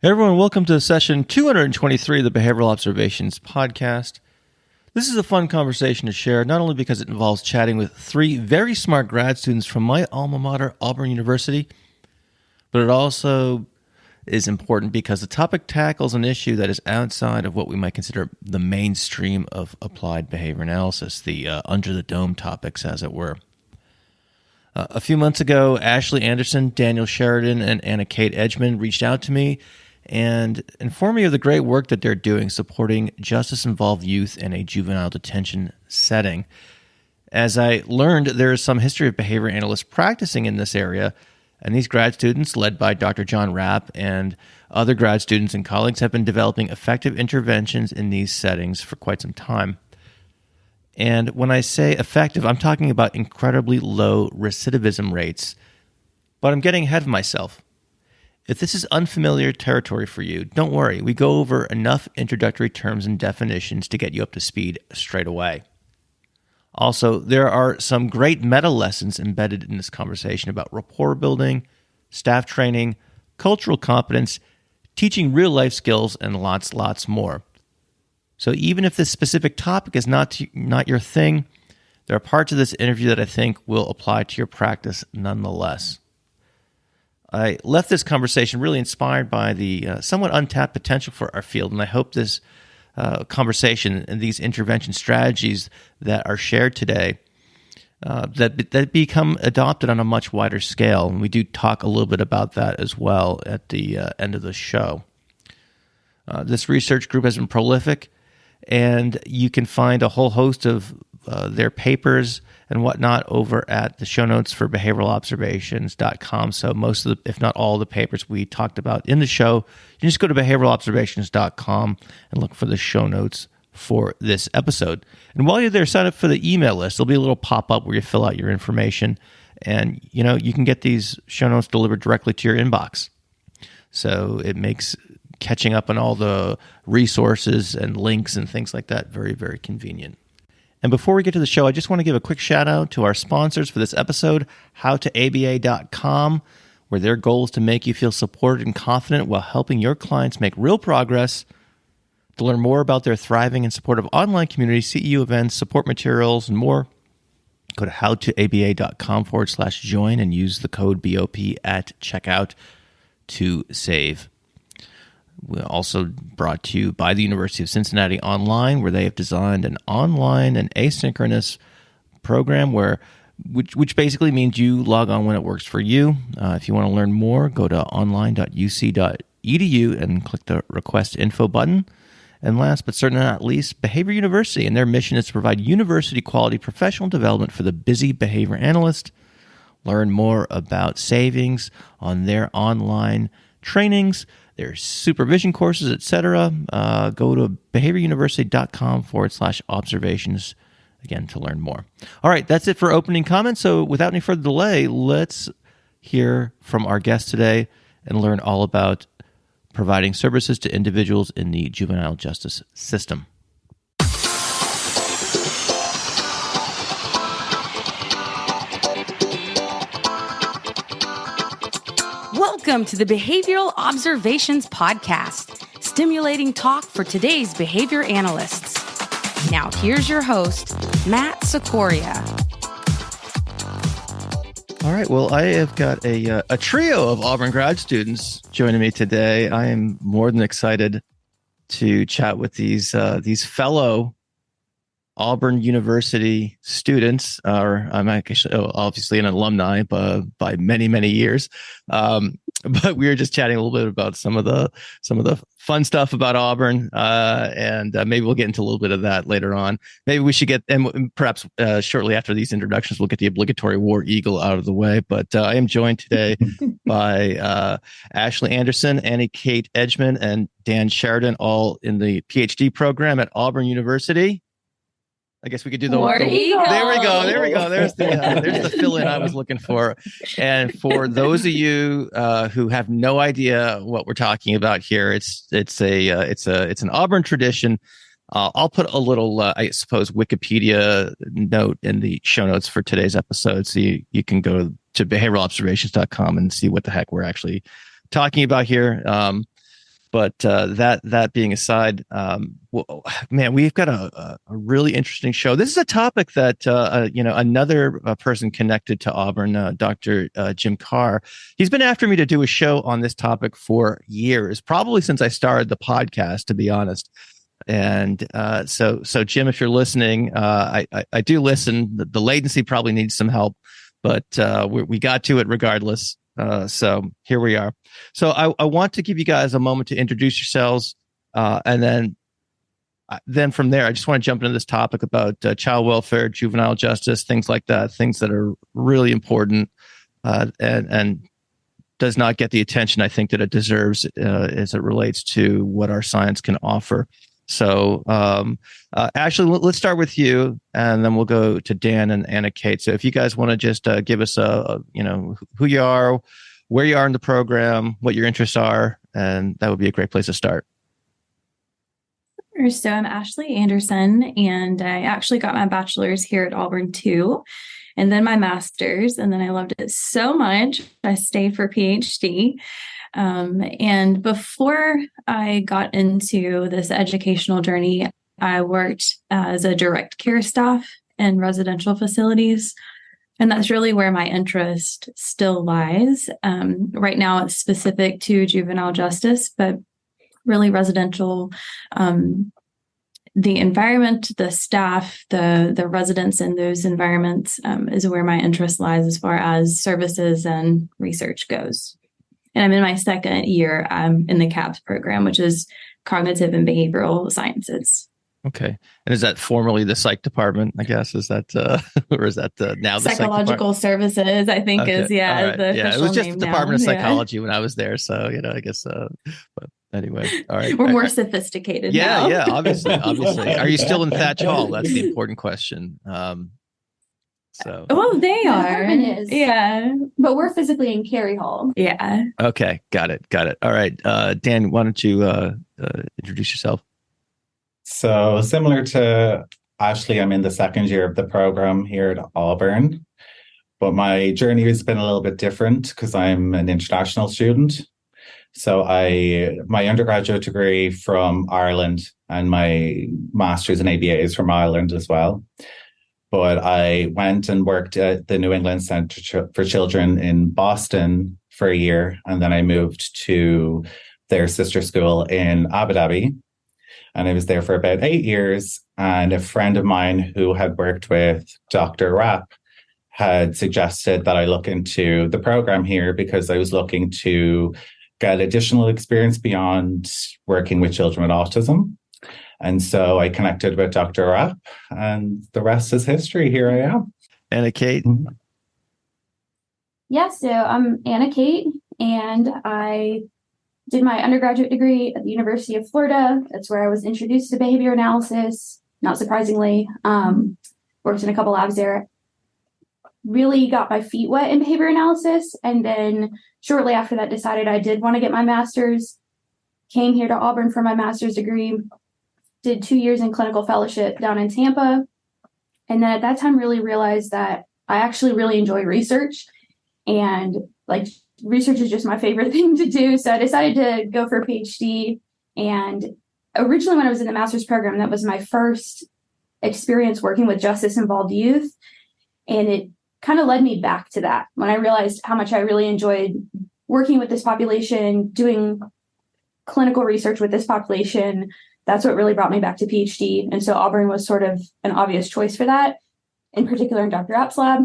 Hey everyone, welcome to session 223 of the Behavioral Observations podcast. This is a fun conversation to share, not only because it involves chatting with three very smart grad students from my alma mater, Auburn University, but it also is important because the topic tackles an issue that is outside of what we might consider the mainstream of applied behavior analysis, the under-the-dome topics, as it were. A few months ago, Ashley Anderson, Daniel Sheridan, and Anna Kate Edgemon reached out to me and informed me of the great work that they're doing supporting justice-involved youth in a juvenile detention setting. As I learned, there is some history of behavior analysts practicing in this area, and these grad students, led by Dr. John Rapp and other grad students and colleagues, have been developing effective interventions in these settings for quite some time. And when I say effective, I'm talking about incredibly low recidivism rates, but I'm getting ahead of myself. If this is unfamiliar territory for you, don't worry. We go over enough introductory terms and definitions to get you up to speed straight away. Also, there are some great meta lessons embedded in this conversation about rapport building, staff training, cultural competence, teaching real-life skills, and lots more. So even if this specific topic is not your thing, there are parts of this interview that I think will apply to your practice nonetheless. I left this conversation really inspired by the somewhat untapped potential for our field, and I hope this conversation and these intervention strategies that are shared today that become adopted on a much wider scale. And we do talk a little bit about that as well at the end of the show. This research group has been prolific, and you can find a whole host of their papers and whatnot over at the show notes for behavioralobservations.com. So most of the, if not all the papers we talked about in the show, you can just go to behavioralobservations.com and look for the show notes for this episode. And while you're there, sign up for the email list. There'll be a little pop-up where you fill out your information, and you can get these show notes delivered directly to your inbox. So it makes catching up on all the resources and links and things like that very, very convenient. And before we get to the show, I just want to give a quick shout out to our sponsors for this episode, howtoaba.com, where their goal is to make you feel supported and confident while helping your clients make real progress. To learn more about their thriving and supportive online community, CEU events, support materials, and more, go to howtoaba.com/join and use the code BOP at checkout to save. We're also brought to you by the University of Cincinnati Online, where they have designed an online and asynchronous program which basically means you log on when it works for you. If you want to learn more, go to online.uc.edu and click the Request Info button. And last but certainly not least, Behavior University, and their mission is to provide university-quality professional development for the busy behavior analyst. Learn more about savings on their online trainings, their supervision courses, etc. Go to behavioruniversity.com/observations, again, to learn more. All right, that's it for opening comments. So without any further delay, let's hear from our guest today and learn all about providing services to individuals in the juvenile justice system. Welcome to the Behavioral Observations Podcast, stimulating talk for today's behavior analysts. Now here's your host, Matt Sikoria. All right, well, I have got a trio of Auburn grad students joining me today. I am more than excited to chat with these fellow Auburn University students. I'm actually obviously an alumni by many years, but we were just chatting a little bit about some of the fun stuff about Auburn, and maybe we'll get into a little bit of that later on. Maybe we should get, and perhaps shortly after these introductions, we'll get the obligatory War Eagle out of the way. But I am joined today by Ashley Anderson, Anna Kate Edgemon, and Dan Sheridan, all in the PhD program at Auburn University. I guess we could do the War Eagle. There we go. There's the fill-in I was looking for. And for those of you who have no idea what we're talking about here, it's an Auburn tradition. I'll put a little, I suppose, Wikipedia note in the show notes for today's episode, so you can go to behavioralobservations.com and see what the heck we're actually talking about here. But that being aside, well, man, we've got a really interesting show. This is a topic that another person connected to Auburn, Dr. Jim Carr, he's been after me to do a show on this topic for years, probably since I started the podcast, to be honest. And so Jim, if you're listening, I do listen. The latency probably needs some help, but we got to it regardless. So here we are. So I want to give you guys a moment to introduce yourselves, and then from there, I just want to jump into this topic about child welfare, juvenile justice, things like that, things that are really important and does not get the attention I think that it deserves as it relates to what our science can offer. So, Ashley, let's start with you, and then we'll go to Dan and Anna Kate. So if you guys want to just give us who you are, where you are in the program, what your interests are, and that would be a great place to start. So I'm Ashley Anderson, and I actually got my bachelor's here at Auburn too, and then my master's, and then I loved it so much, I stayed for PhD. And before I got into this educational journey, I worked as a direct care staff in residential facilities. And that's really where my interest still lies. Right now, it's specific to juvenile justice, but really residential, the environment, the staff, the residents in those environments is where my interest lies as far as services and research goes. And I'm in my second year in the CABS program, which is cognitive and behavioral sciences. Okay. And is that formerly the psych department, I guess? Is that, or is that now the psychological services, I think is, right. The official it was just the Department of Psychology when I was there. So, I guess, but anyway, all right. We're more sophisticated now. Yeah, obviously. Are you still in Thatch Hall? That's the important question. Well, they are. Is. Yeah. But we're physically in Cary Hall. Yeah. Okay. Got it. All right. Dan, why don't you introduce yourself? So similar to Ashley, I'm in the second year of the program here at Auburn, but my journey has been a little bit different because I'm an international student. So my undergraduate degree from Ireland and my master's in ABA is from Ireland as well. But I went and worked at the New England Center for Children in Boston for a year. And then I moved to their sister school in Abu Dhabi. And I was there for about 8 years. And a friend of mine who had worked with Dr. Rapp had suggested that I look into the program here because I was looking to get additional experience beyond working with children with autism. And so I connected with Dr. Rapp, and the rest is history. Here I am. Anna Kate. Yeah, so I'm Anna Kate, and I did my undergraduate degree at the University of Florida. That's where I was introduced to behavior analysis, not surprisingly. Worked in a couple labs there. Really got my feet wet in behavior analysis. And then shortly after that, decided I did want to get my master's. Came here to Auburn for my master's degree. Did 2 years in clinical fellowship down in Tampa. And then at that time really realized that I actually really enjoy research. And research is just my favorite thing to do. So I decided to go for a PhD. And originally when I was in the master's program, that was my first experience working with justice-involved youth. And it kind of led me back to that when I realized how much I really enjoyed working with this population, doing clinical research with this population. That's what really brought me back to PhD. And so Auburn was sort of an obvious choice for that, in particular in Dr. Rapp's lab.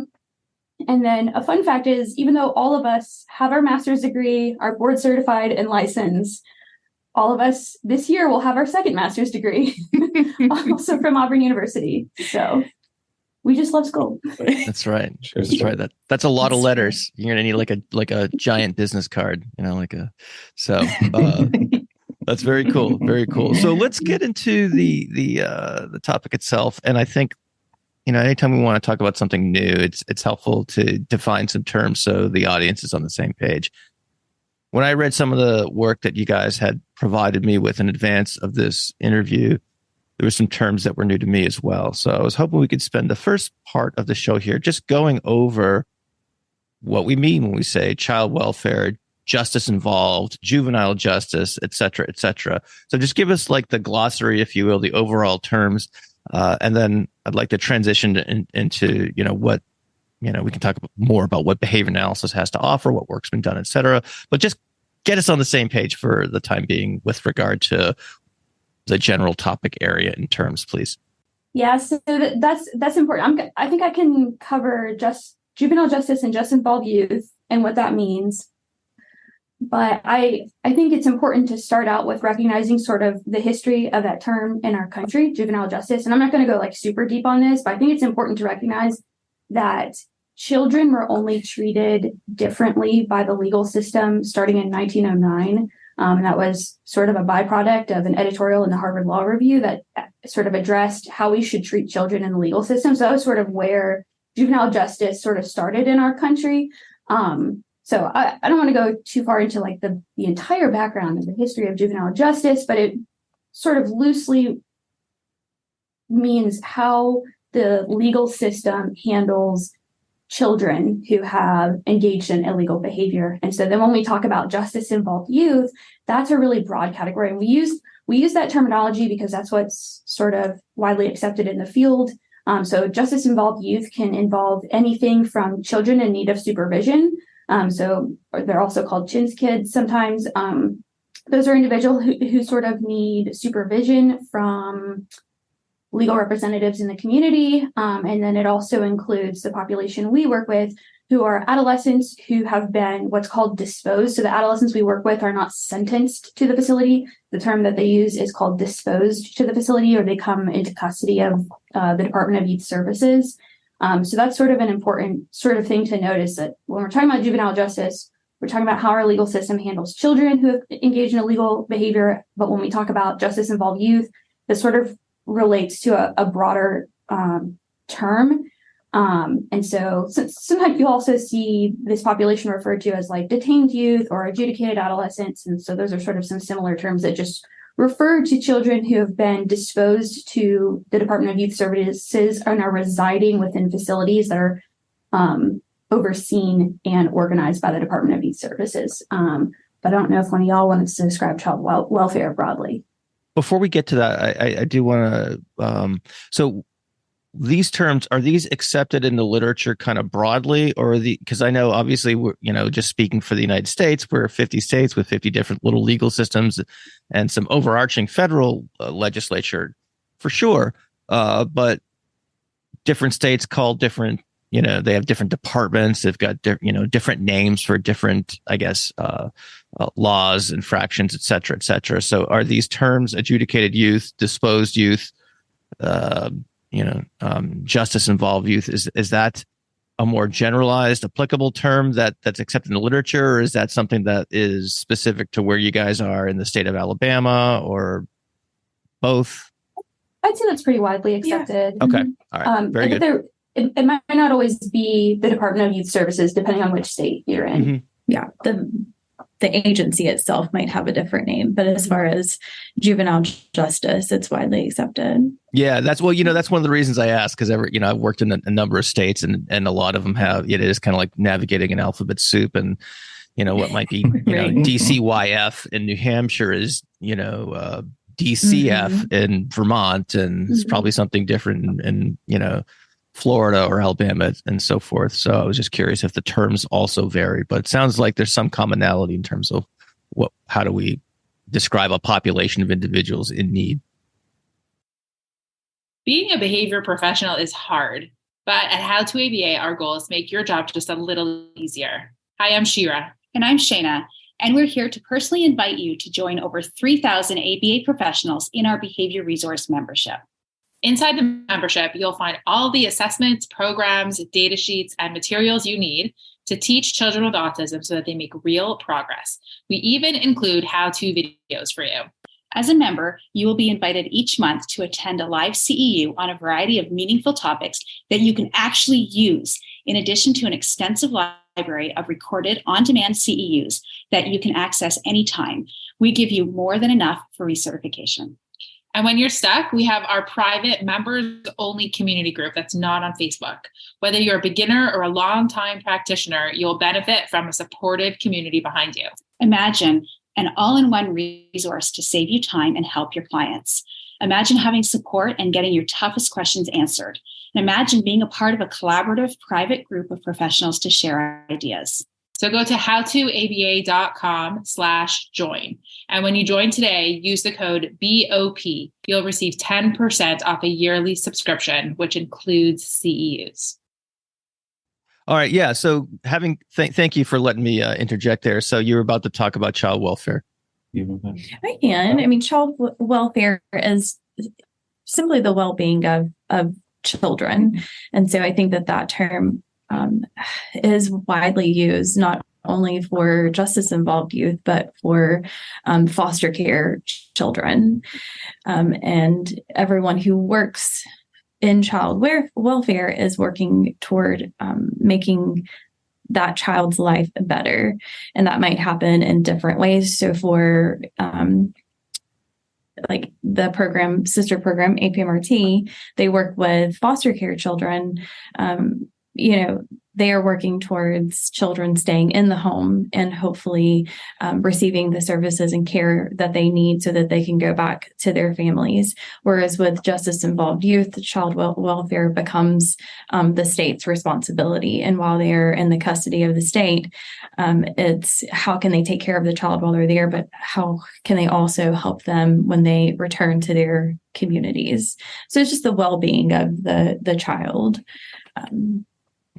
And then a fun fact is, even though all of us have our master's degree, are board certified and licensed, all of us this year will have our second master's degree, also from Auburn University. So we just love school. That's right. That's right. That's a lot of letters. You're gonna need like a giant business card, so that's very cool. Very cool. So let's get into the topic itself. And I think, anytime we want to talk about something new, it's helpful to define some terms so the audience is on the same page. When I read some of the work that you guys had provided me with in advance of this interview, there were some terms that were new to me as well. So I was hoping we could spend the first part of the show here just going over what we mean when we say child welfare, justice involved, juvenile justice, et cetera, et cetera. So just give us like the glossary, if you will, the overall terms. And then I'd like to transition into, what, we can talk more about what behavior analysis has to offer, what work's been done, et cetera. But just get us on the same page for the time being with regard to the general topic area in terms, please. Yeah, so that's important. I think I can cover just juvenile justice and just involved youth and what that means. But I think it's important to start out with recognizing sort of the history of that term in our country, juvenile justice. And I'm not going to go like super deep on this, but I think it's important to recognize that children were only treated differently by the legal system starting in 1909. And that was sort of a byproduct of an editorial in the Harvard Law Review that sort of addressed how we should treat children in the legal system. So that was sort of where juvenile justice sort of started in our country. So I don't want to go too far into like the entire background of the history of juvenile justice, but it sort of loosely means how the legal system handles children who have engaged in illegal behavior. And so then when we talk about justice involved youth, that's a really broad category. And we use that terminology because that's what's sort of widely accepted in the field. So justice involved youth can involve anything from children in need of supervision. So they're also called CHINS kids sometimes. Those are individuals who sort of need supervision from legal representatives in the community. And then it also includes the population we work with, who are adolescents who have been what's called disposed. So the adolescents we work with are not sentenced to the facility. The term that they use is called disposed to the facility, or they come into custody of the Department of Youth Services. So that's sort of an important sort of thing to notice, that when we're talking about juvenile justice, we're talking about how our legal system handles children who have engaged in illegal behavior. But when we talk about justice involved youth, this sort of relates to a broader term. And so sometimes you also see this population referred to as like detained youth or adjudicated adolescents. And so those are sort of some similar terms that just refer to children who have been disposed to the Department of Youth Services and are residing within facilities that are overseen and organized by the Department of Youth Services. But I don't know if one of y'all wants to describe child welfare broadly. Before we get to that, I do want to. So these terms, are these accepted in the literature kind of broadly, or because I know obviously we're, just speaking for the United States, we're 50 states with 50 different little legal systems and some overarching federal legislature for sure. But different states call different, they have different departments. They've got, different names for different, I guess, laws, infractions, et cetera, et cetera. So are these terms adjudicated youth, disposed youth, justice involved youth? Is that a more generalized, applicable term that's accepted in the literature, or is that something that is specific to where you guys are in the state of Alabama, or both? I'd say that's pretty widely accepted. Yeah. Okay. All right. Very good. It might not always be the Department of Youth Services, depending on which state you're in. Mm-hmm. Yeah. The agency itself might have a different name, but as far as juvenile justice, it's widely accepted. Yeah, that's one of the reasons I asked, because I've worked in a number of states, and a lot of them have, it is kind of like navigating an alphabet soup, and what might be Right. DCYF in New Hampshire is DCF Mm-hmm. in Vermont, and it's probably something different in Florida or Alabama and so forth. So I was just curious if the terms also vary, but it sounds like there's some commonality in terms of how do we describe a population of individuals in need. Being a behavior professional is hard, but at How to ABA, our goal is to make your job just a little easier. Hi, I'm Shira. And I'm Shayna, and we're here to personally invite you to join over 3,000 ABA professionals in our Behavior Resource membership. Inside the membership, you'll find all the assessments, programs, data sheets, and materials you need to teach children with autism so that they make real progress. We even include how-to videos for you. As a member, you will be invited each month to attend a live CEU on a variety of meaningful topics that you can actually use, in addition to an extensive library of recorded on-demand CEUs that you can access anytime. We give you more than enough for recertification. And when you're stuck, we have our private members-only community group that's not on Facebook. Whether you're a beginner or a longtime practitioner, you'll benefit from a supportive community behind you. Imagine an all-in-one resource to save you time and help your clients. Imagine having support and getting your toughest questions answered. And imagine being a part of a collaborative private group of professionals to share ideas. So go to howtoaba.com/join. And when you join today, use the code BOP. You'll receive 10% off a yearly subscription, which includes CEUs. All right. Yeah. So thank you for letting me interject there. So you were about to talk about child welfare. I can. I mean, child welfare is simply the well-being of children. And so I think that term is widely used, not only for justice-involved youth, but for foster care children. And everyone who works in child welfare is working toward making that child's life better. And that might happen in different ways. So for like the program, sister program, APMRT, they work with foster care children. They are working towards children staying in the home and hopefully receiving the services and care that they need so that they can go back to their families. Whereas with justice-involved youth, child welfare becomes the state's responsibility. And while they're in the custody of the state, it's how can they take care of the child while they're there, but how can they also help them when they return to their communities? So it's just the well-being of the child.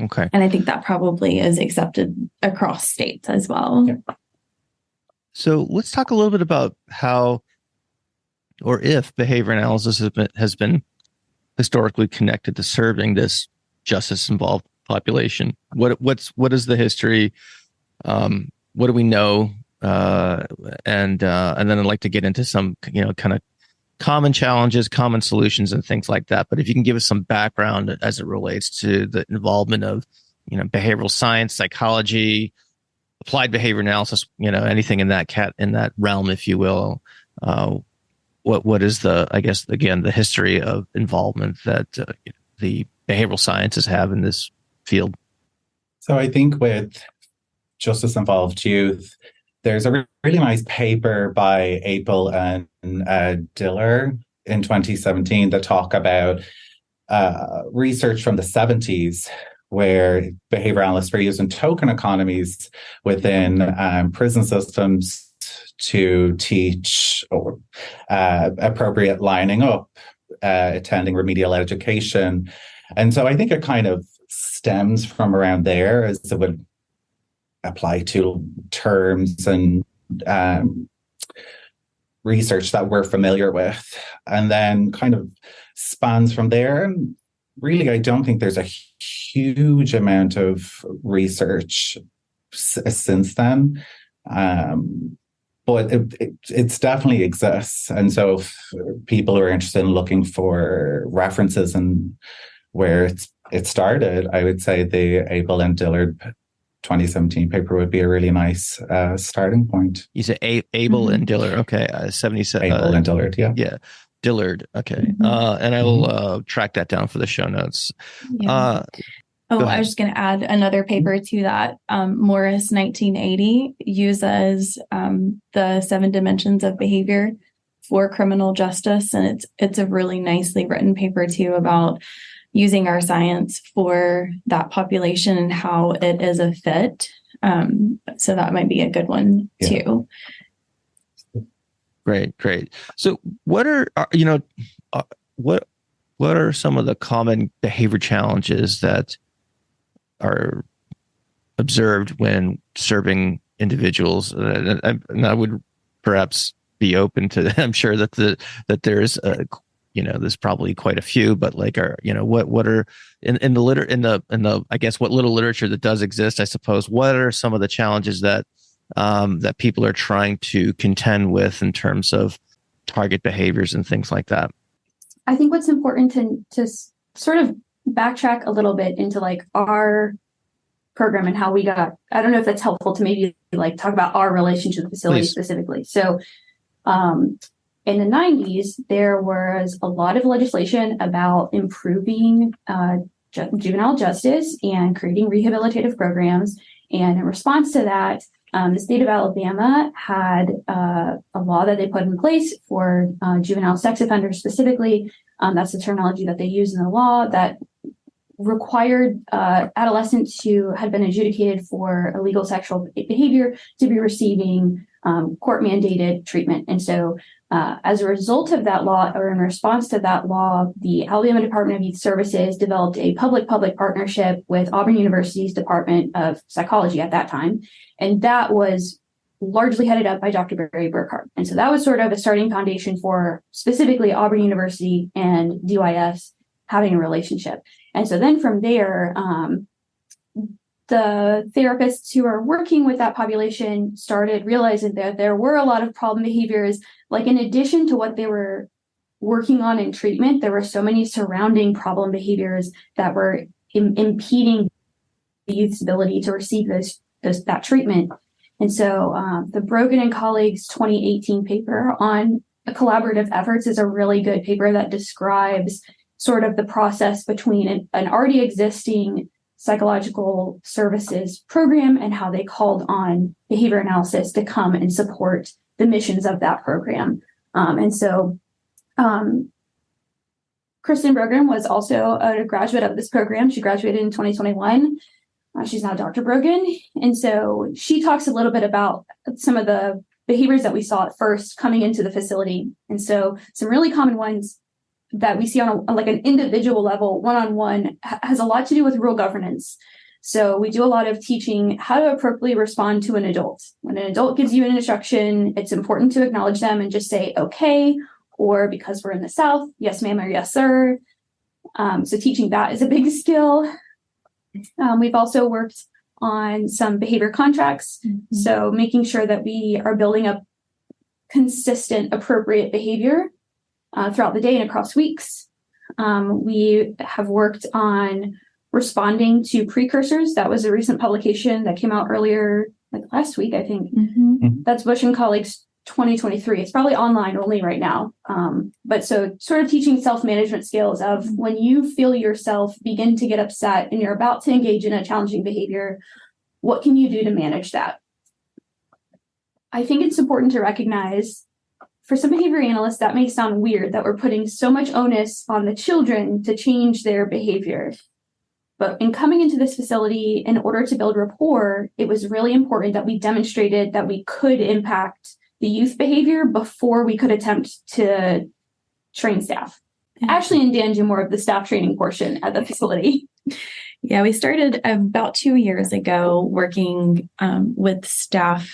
Okay. And I think that probably is accepted across states as well. Yeah. So let's talk a little bit about how or if behavior analysis has been historically connected to serving this justice-involved population. What is the history? What do we know? And then I'd like to get into some kind of common challenges, common solutions, and things like that. But if you can give us some background as it relates to the involvement of, behavioral science, psychology, applied behavior analysis, anything in that realm, if you will. What is the history of involvement that the behavioral sciences have in this field? So I think with justice-involved youth, there's a really nice paper by Apel and Diller in 2017 that talk about research from the 70s where behavior analysts were using token economies within prison systems to teach or appropriate lining up, attending remedial education. And so I think it kind of stems from around there as it would apply to terms and research that we're familiar with, and then kind of spans from there. And really, I don't think there's a huge amount of research since then, but it's definitely exists. And so if people are interested in looking for references and where it started, I would say the Apel and Dillard 2017 paper would be a really nice starting point. You say Apel and Dillard, okay? 77. Apel and Dillard, yeah. Yeah, Dillard, okay. And I will track that down for the show notes. Yeah. I was just going to add another paper to that. Morris, 1980, uses the 7 dimensions of behavior for criminal justice, and it's a really nicely written paper too about using our science for that population and how it is a fit. So that might be a good one too. Great. So what are some of the common behavior challenges that are observed when serving individuals? And I would perhaps be open to I'm sure that there's there's probably quite a few, but what are in the I guess what little literature that does exist, I suppose, what are some of the challenges that that people are trying to contend with in terms of target behaviors and things like that? I think what's important to sort of backtrack a little bit into like our program and how we got, I don't know if that's helpful to maybe like talk about our relationship with the facility specifically. So, in the 90s, there was a lot of legislation about improving juvenile justice and creating rehabilitative programs. And in response to that, the state of Alabama had a law that they put in place for juvenile sex offenders specifically. That's the terminology that they use in the law, that required adolescents who had been adjudicated for illegal sexual behavior to be receiving court-mandated treatment. And so as a result of that law, or in response to that law, the Alabama Department of Youth Services developed a public-public partnership with Auburn University's Department of Psychology at that time. And that was largely headed up by Dr. Barry Burkhart. And so that was sort of a starting foundation for specifically Auburn University and DYS having a relationship. And so then from there, the therapists who are working with that population started realizing that there were a lot of problem behaviors. Like, in addition to what they were working on in treatment, there were so many surrounding problem behaviors that were impeding the youth's ability to receive that treatment. And so the Brogan and colleagues 2018 paper on collaborative efforts is a really good paper that describes sort of the process between an already existing psychological services program and how they called on behavior analysis to come and support the missions of that program. And so Kristen Brogan was also a graduate of this program. She graduated in 2021. She's now Dr. Brogan. And so she talks a little bit about some of the behaviors that we saw at first coming into the facility. And so some really common ones that we see on like an individual level, one-on-one, has a lot to do with rural governance. So we do a lot of teaching how to appropriately respond to an adult. When an adult gives you an instruction, it's important to acknowledge them and just say, okay, or because we're in the South, yes, ma'am, or yes, sir. So teaching that is a big skill. We've also worked on some behavior contracts. Mm-hmm. So making sure that we are building up consistent, appropriate behavior throughout the day and across weeks. We have worked on responding to precursors. That was a recent publication that came out earlier, like last week, I think. Mm-hmm. That's Bush and colleagues 2023. It's probably online only right now. But so sort of teaching self-management skills of when you feel yourself begin to get upset and you're about to engage in a challenging behavior, what can you do to manage that? I think it's important to recognize, for some behavior analysts, that may sound weird that we're putting so much onus on the children to change their behavior. But in coming into this facility, in order to build rapport, it was really important that we demonstrated that we could impact the youth behavior before we could attempt to train staff. Ashley and Dan do more of the staff training portion at the facility. Yeah, we started about 2 years ago working with staff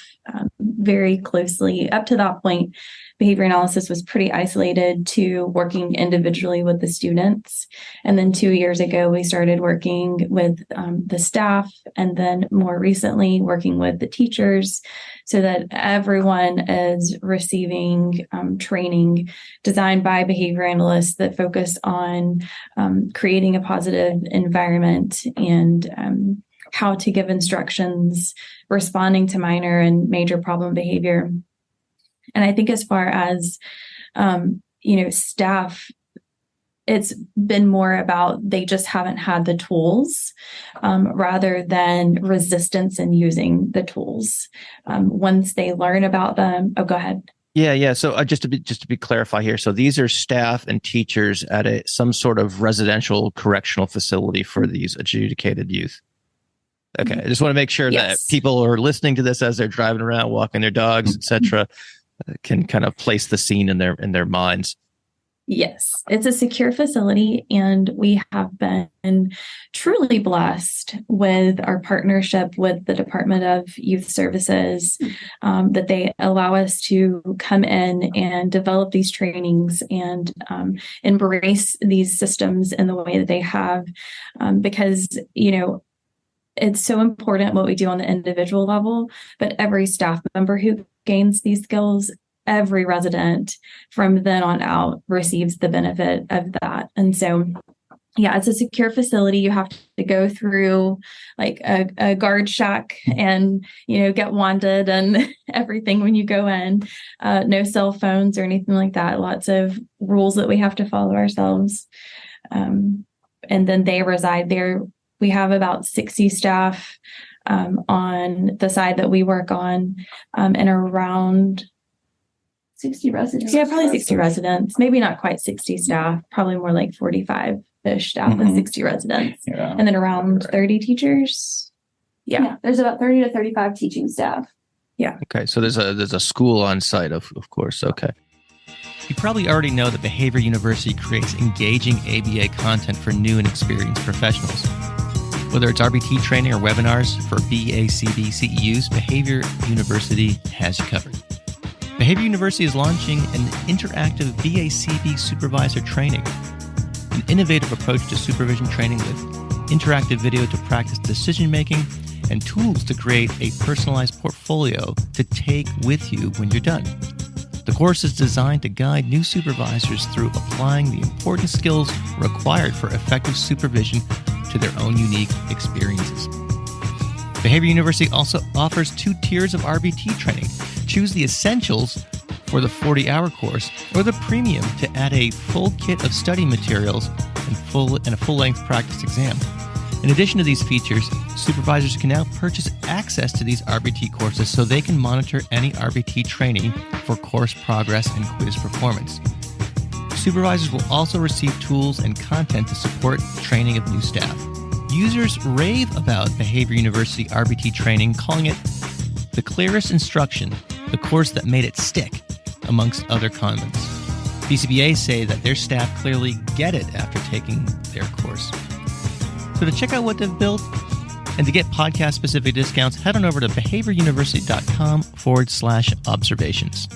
very closely. Up to that point, behavior analysis was pretty isolated to working individually with the students. And then 2 years ago, we started working with the staff, and then more recently working with the teachers, so that everyone is receiving training designed by behavior analysts that focus on creating a positive environment and how to give instructions, responding to minor and major problem behavior. And I think as far as, staff, it's been more about they just haven't had the tools rather than resistance in using the tools. Once they learn about them, go ahead. Yeah. So just to be clarify here. So these are staff and teachers at some sort of residential correctional facility for these adjudicated youth. Okay. I just want to make sure that people who are listening to this as they're driving around, walking their dogs, etc., can kind of place the scene in their minds. Yes, it's a secure facility, and we have been truly blessed with our partnership with the Department of Youth Services, that they allow us to come in and develop these trainings and embrace these systems in the way that they have, because, it's so important what we do on the individual level, but every staff member who gains these skills, every resident from then on out receives the benefit of that. And so Yeah, it's a secure facility. You have to go through like a guard shack and, get wanded and everything when you go in. No cell phones or anything like that. Lots of rules that we have to follow ourselves. And then they reside there. We have about 60 staff on the side that we work on, and around 60 residents. Yeah, probably 60 residents. Maybe not quite 60 staff, probably more like 45-ish staff and 60 residents. Yeah. And then around 30 teachers. Yeah. There's about 30 to 35 teaching staff. Yeah. Okay. So there's a school on site, of course. Okay. You probably already know that Behavior University creates engaging ABA content for new and experienced professionals. Whether it's RBT training or webinars for BACB CEUs, Behavior University has you covered. Behavior University is launching an interactive BACB supervisor training, an innovative approach to supervision training with interactive video to practice decision-making and tools to create a personalized portfolio to take with you when you're done. The course is designed to guide new supervisors through applying the important skills required for effective supervision to their own unique experiences. Behavior University also offers 2 tiers of RBT training. Choose the essentials for the 40-hour course or the premium to add a full kit of study materials and a full-length practice exam. In addition to these features, supervisors can now purchase access to these RBT courses so they can monitor any RBT training for course progress and quiz performance. Supervisors will also receive tools and content to support training of new staff. Users rave about Behavior University RBT training, calling it the clearest instruction, the course that made it stick, amongst other comments. BCBA say that their staff clearly get it after taking their course. So to check out what they've built and to get podcast-specific discounts, head on over to behavioruniversity.com/observations.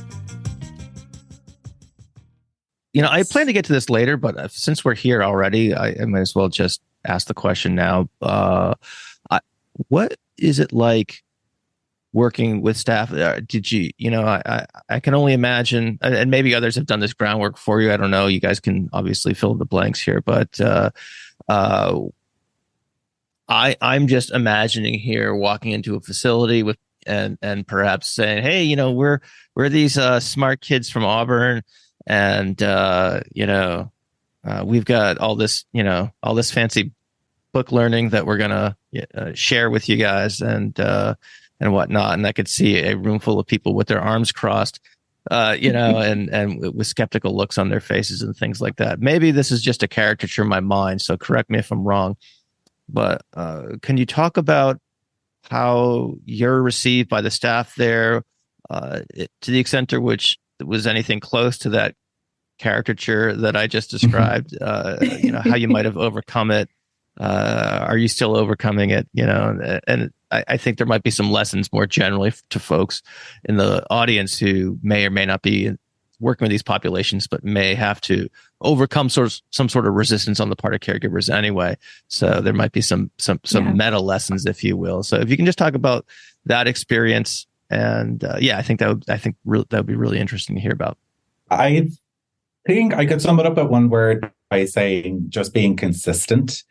I plan to get to this later, but since we're here already, I might as well just ask the question now. What is it like working with staff? Did you, I can only imagine, and maybe others have done this groundwork for you. I don't know. You guys can obviously fill in the blanks here, but I'm just imagining here walking into a facility with and perhaps saying, hey, we're these smart kids from Auburn, and we've got all this fancy book learning that we're gonna share with you guys and whatnot. And I could see a room full of people with their arms crossed, and with skeptical looks on their faces and things like that. Maybe this is just a caricature in my mind, so correct me if I'm wrong. But can you talk about how you're received by the staff there, to the extent to which it was anything close to that caricature that I just described? How you might have overcome it. Are you still overcoming it? And I think there might be some lessons more generally to folks in the audience who may or may not be working with these populations, but may have to overcome some sort of resistance on the part of caregivers anyway. So there might be some meta lessons, if you will. So if you can just talk about that experience, and I think that would be really interesting to hear about. I think I could sum it up at one word by saying just being consistent.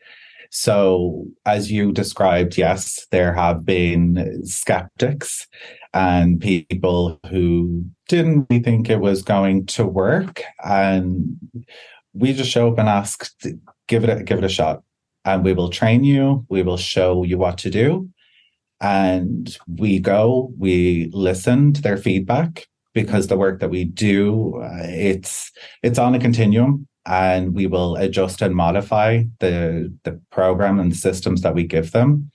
So as you described, yes, there have been skeptics and people who didn't really think it was going to work. And we just show up and ask, give it a shot. And we will train you. We will show you what to do. And we listen to their feedback, because the work that we do, it's on a continuum. And we will adjust and modify the program and the systems that we give them.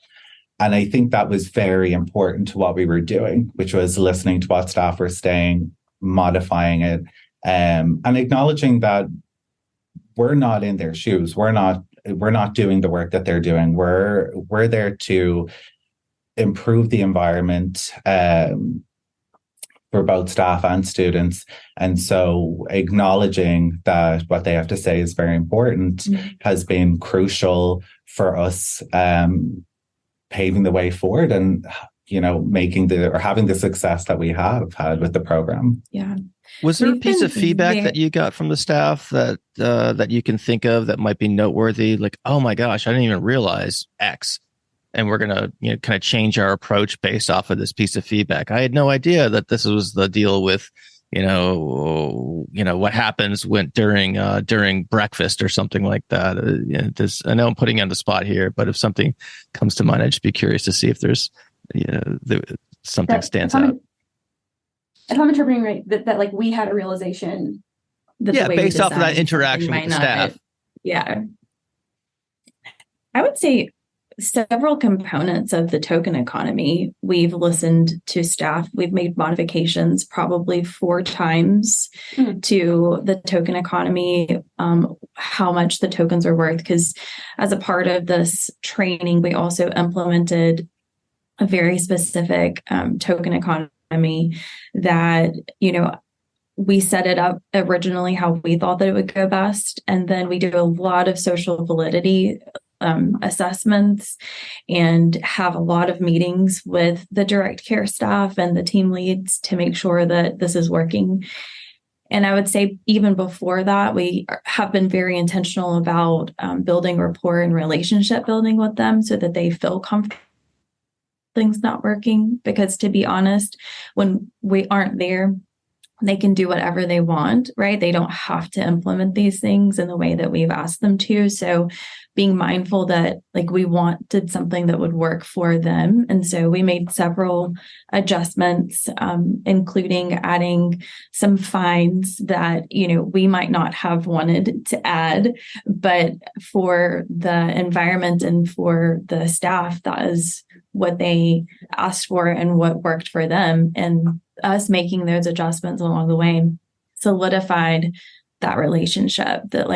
And I think that was very important to what we were doing, which was listening to what staff were saying, modifying it, and acknowledging that we're not in their shoes. We're not doing the work that they're doing. We're there to improve the environment for both staff and students. And so acknowledging that what they have to say is very important has been crucial for us paving the way forward. And making or having the success that we have had with the program. Yeah. Was there a piece of feedback that you got from the staff that you can think of that might be noteworthy? Like, oh my gosh, I didn't even realize X, and we're gonna kind of change our approach based off of this piece of feedback. I had no idea that this was the deal with what happens during breakfast or something like that. I know I'm putting you on the spot here, but if something comes to mind, I'd just be curious to see if there's something stands out. If I'm interpreting right, that like we had a realization. Based off of that interaction with the staff. Yeah. I would say several components of the token economy. We've listened to staff. We've made modifications probably 4 times to the token economy, how much the tokens are worth. Because as a part of this training, we also implemented a very specific token economy that, we set it up originally how we thought that it would go best. And then we do a lot of social validity assessments and have a lot of meetings with the direct care staff and the team leads to make sure that this is working. And I would say even before that, we have been very intentional about building rapport and relationship building with them so that they feel comfortable things not working. Because to be honest, when we aren't there, they can do whatever they want, right? They don't have to implement these things in the way that we've asked them to. So being mindful that we wanted something that would work for them. And so we made several adjustments, including adding some fines that, we might not have wanted to add, but for the environment and for the staff, that is what they asked for and what worked for them. And us making those adjustments along the way solidified that relationship that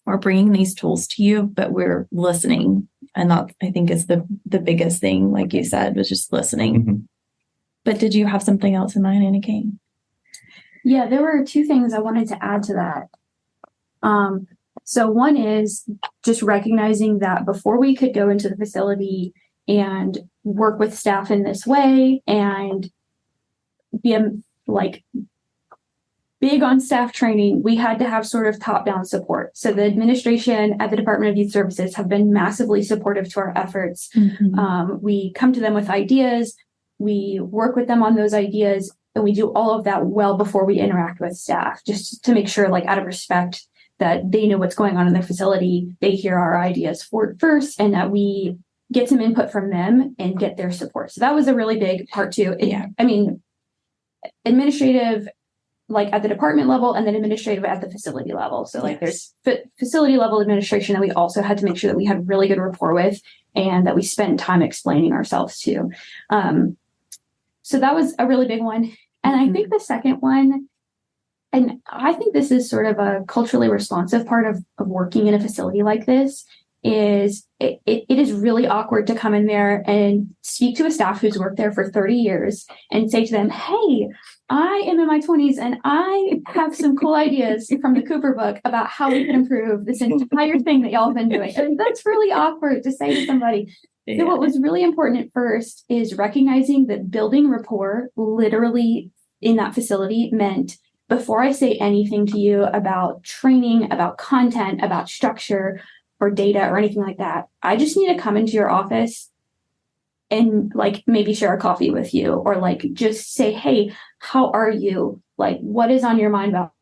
we're bringing these tools to you, but we're listening. And that I think is the biggest thing, like you said, was just listening. Mm-hmm. But did you have something else in mind, Anna Kate? Yeah, there were 2 things I wanted to add to that. So one is just recognizing that before we could go into the facility and work with staff in this way and be big on staff training, we had to have sort of top-down support. So the administration at the Department of Youth Services have been massively supportive to our efforts. Mm-hmm. We come to them with ideas, we work with them on those ideas, and we do all of that well before we interact with staff, just to make sure, out of respect, that they know what's going on in their facility, they hear our ideas first, and that we get some input from them and get their support. So that was a really big part too. Administrative, at the department level, and then administrative at the facility level. So there's facility level administration that we also had to make sure that we had really good rapport with and that we spent time explaining ourselves to. So that was a really big one. And I think the second one, and I think this is sort of a culturally responsive part of working in a facility like this, is it is really awkward to come in there and speak to a staff who's worked there for 30 years and say to them, hey, I am in my 20s and I have some cool ideas from the Cooper book about how we can improve this entire thing that y'all have been doing. And that's really awkward to say to somebody. Yeah. So what was really important at first is recognizing that building rapport literally in that facility meant before I say anything to you about training, about content, about structure, or data or anything like that, I just need to come into your office and maybe share a coffee with you, or just say, hey, how are you? What is on your mind about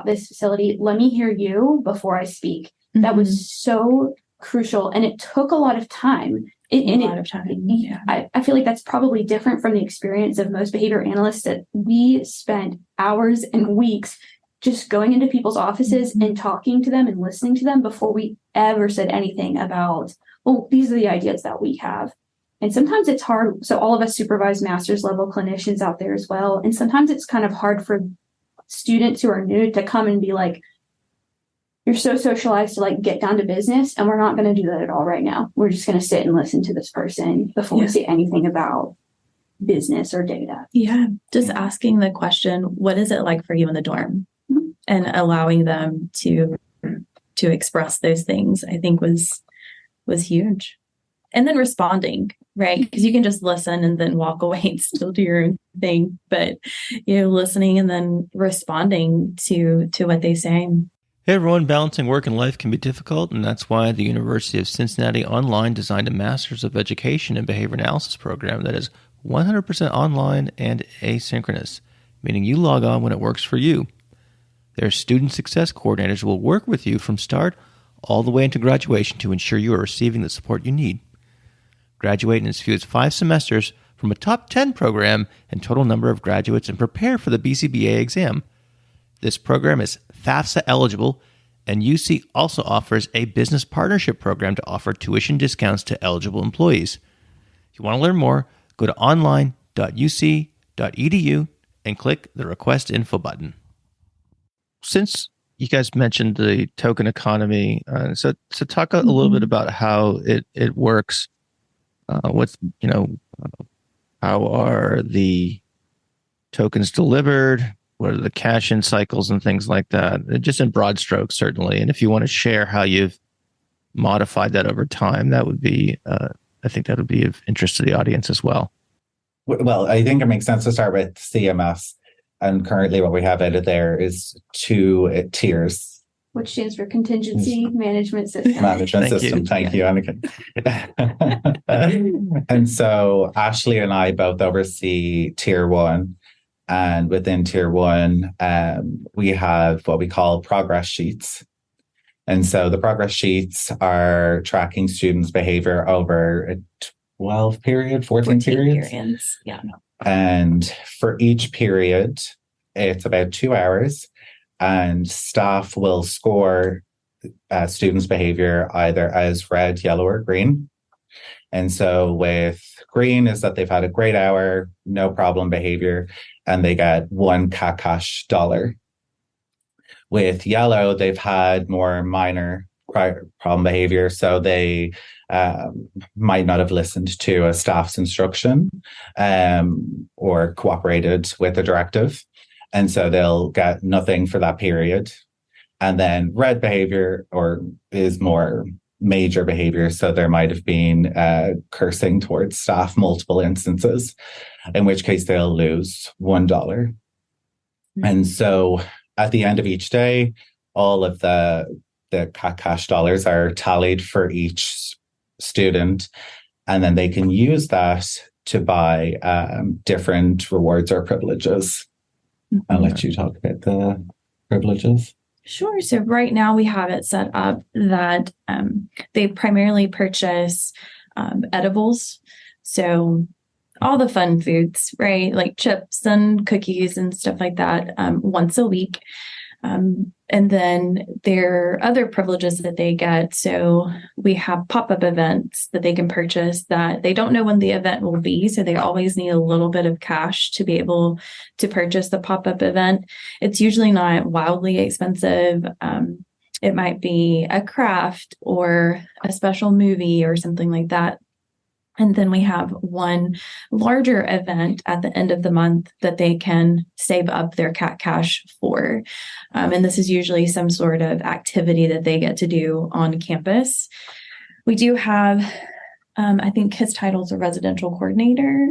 this facility? Let me hear you before I speak. Mm-hmm. That was so crucial. And it took a lot of time. Yeah. I feel like that's probably different from the experience of most behavior analysts, that we spent hours and weeks just going into people's offices and talking to them and listening to them before we ever said anything about, well, these are the ideas that we have. And sometimes it's hard. So all of us supervise master's level clinicians out there as well. And sometimes it's kind of hard for students who are new to come and be like, you're so socialized to get down to business. And we're not going to do that at all right now. We're just going to sit and listen to this person before we say anything about business or data. Yeah. Just asking the question, what is it like for you in the dorm? And allowing them to express those things, I think was huge. And then responding right? Because you can just listen and then walk away and still do your own thing. But, listening and then responding to what they say. Hey everyone, balancing work and life can be difficult, and that's why the University of Cincinnati Online designed a Master's of Education in Behavior Analysis program that is 100% online and asynchronous, meaning you log on when it works for you. Their student success coordinators will work with you from start all the way into graduation to ensure you are receiving the support you need. Graduate in as few as 5 semesters from a top 10 program in total number of graduates and prepare for the BCBA exam. This program is FAFSA eligible, and UC also offers a business partnership program to offer tuition discounts to eligible employees. If you want to learn more, go to online.uc.edu and click the Request Info button. Since you guys mentioned the token economy, so talk a little bit about how it works. How are the tokens delivered? What are the cash-in cycles and things like that? Just in broad strokes, certainly. And if you want to share how you've modified that over time, that would be, I think that would be of interest to the audience as well. Well, I think it makes sense to start with CMS. And currently what we have out of there is 2 tiers. Which stands for Contingency Management System. Thank you, Anna Kate. And so Ashley and I both oversee Tier 1. And within Tier 1, we have what we call progress sheets. And so the progress sheets are tracking students' behavior over a 14 periods. Yeah. And for each period, it's about 2 hours. And staff will score students' behavior either as red, yellow, or green. And so with green is that they've had a great hour, no problem behavior, and they get $1 cash dollar. With yellow, they've had more minor problem behavior, so they might not have listened to a staff's instruction or cooperated with the directive. And so they'll get nothing for that period. And then red behavior is more major behavior. So there might have been cursing towards staff multiple instances, in which case they'll lose $1. Mm-hmm. And so at the end of each day, all of the cash dollars are tallied for each student, and then they can use that to buy different rewards or privileges. Mm-hmm. I'll let you talk about the privileges. Sure. So right now we have it set up that they primarily purchase edibles. So all the fun foods, right? Like chips and cookies and stuff like that once a week. And then there are other privileges that they get. So we have pop-up events that they can purchase that they don't know when the event will be. So they always need a little bit of cash to be able to purchase the pop-up event. It's usually not wildly expensive. It might be a craft or a special movie or something like that. And then we have one larger event at the end of the month that they can save up their cat cash for. And this is usually some sort of activity that they get to do on campus. We do have, I think his title is a residential coordinator,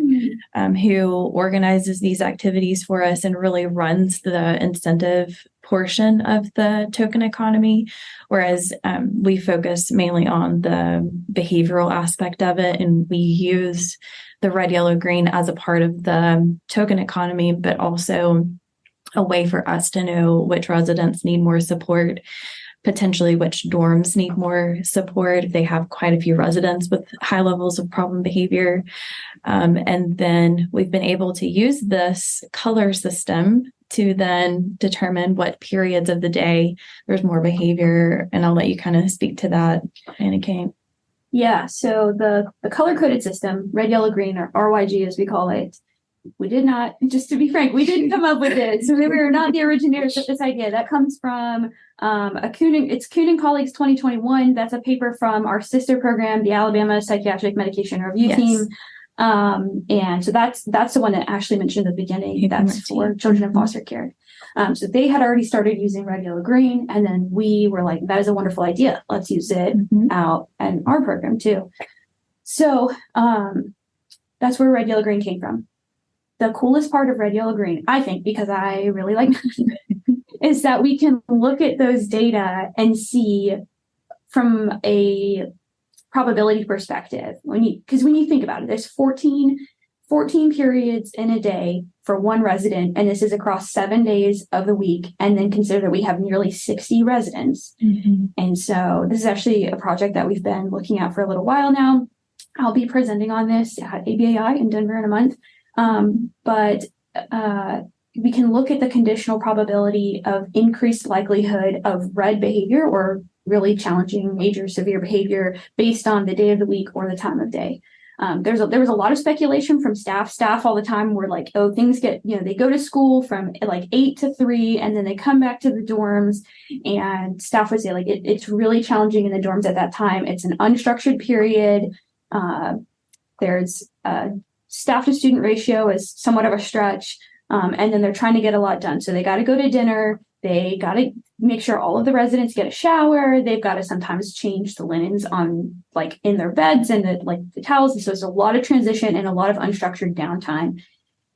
who organizes these activities for us and really runs the incentive portion of the token economy, whereas we focus mainly on the behavioral aspect of it, and we use the red, yellow, green as a part of the token economy, but also a way for us to know which residents need more support, potentially which dorms need more support. They have quite a few residents with high levels of problem behavior. And then we've been able to use this color system to then determine what periods of the day there's more behavior. And I'll let you kind of speak to that, Anna Kate. Yeah, so the color-coded system, red, yellow, green, or RYG as we call it, we did not, just to be frank, we didn't come up with it. So we were not the originators of this idea. That comes from it's Kuhn & Colleagues 2021. That's a paper from our sister program, the Alabama Psychiatric Medication Review Team. And so that's the one that Ashley mentioned at the beginning. That's for children in foster care. So they had already started using red, yellow, green. And then we were like, that is a wonderful idea. Let's use it out in our program too. So That's where red, yellow, green came from. The coolest part of red, yellow, green, I think, because I really like is that we can look at those data and see from a probability perspective. Because when you think about it, there's 14 periods in a day for one resident, and this is across 7 days of the week. And then consider that we have nearly 60 residents. Mm-hmm. And so this is actually a project that we've been looking at for a little while now. I'll be presenting on this at ABAI in Denver in a month. But we can look at the conditional probability of increased likelihood of red behavior or really challenging, major, severe behavior based on the day of the week or the time of day. There was a lot of speculation from staff. Staff all the time were like, oh, things get, they go to school from like 8 to 3, and then they come back to the dorms, and staff would say like, it's really challenging in the dorms at that time. It's an unstructured period. There's staff to student ratio is somewhat of a stretch. And then they're trying to get a lot done. So they got to go to dinner. They got to make sure all of the residents get a shower. They've got to sometimes change the linens on like in their beds and the towels. And so it's a lot of transition and a lot of unstructured downtime.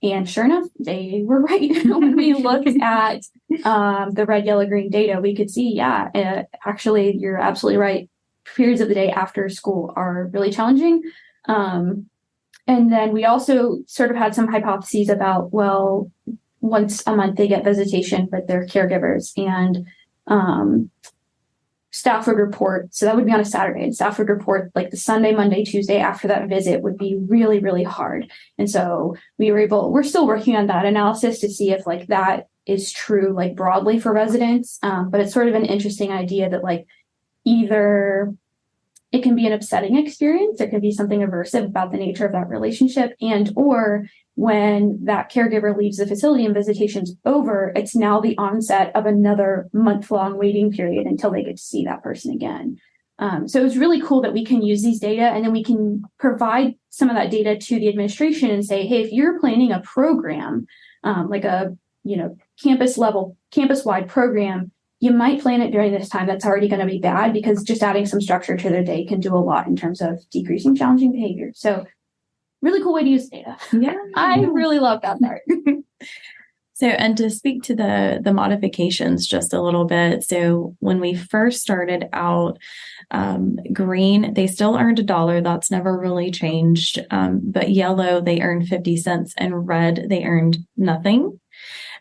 And sure enough, they were right. When we looked at the red, yellow, green data, we could see, actually, you're absolutely right. Periods of the day after school are really challenging. And then we also sort of had some hypotheses about, well, once a month they get visitation with their caregivers, and staff would report. So that would be on a Saturday, and staff would report like the Sunday, Monday, Tuesday after that visit would be really, really hard. And so we're still working on that analysis to see if like that is true, like broadly for residents. But it's sort of an interesting idea that like either it can be an upsetting experience, there can be something aversive about the nature of that relationship, or when that caregiver leaves the facility and visitation's over, it's now the onset of another month-long waiting period until they get to see that person again. So it's really cool that we can use these data, and then we can provide some of that data to the administration and say, hey, if you're planning a program, like a campus-wide program, you might plan it during this time. That's already going to be bad, because just adding some structure to their day can do a lot in terms of decreasing challenging behavior. So really cool way to use data. Yeah. I really love that part. So, and to speak to the modifications just a little bit. So when we first started out, green, they still earned $1. That's never really changed. But yellow, they earned 50 cents, and red, they earned nothing.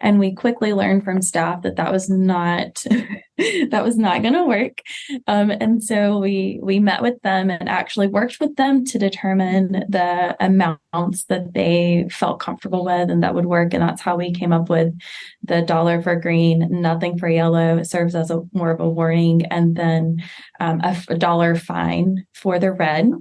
And we quickly learned from staff that was not going to work. And so we met with them and actually worked with them to determine the amounts that they felt comfortable with and that would work. And that's how we came up with the $1 for green, nothing for yellow. It serves as more of a warning, and then a $1 fine for the red.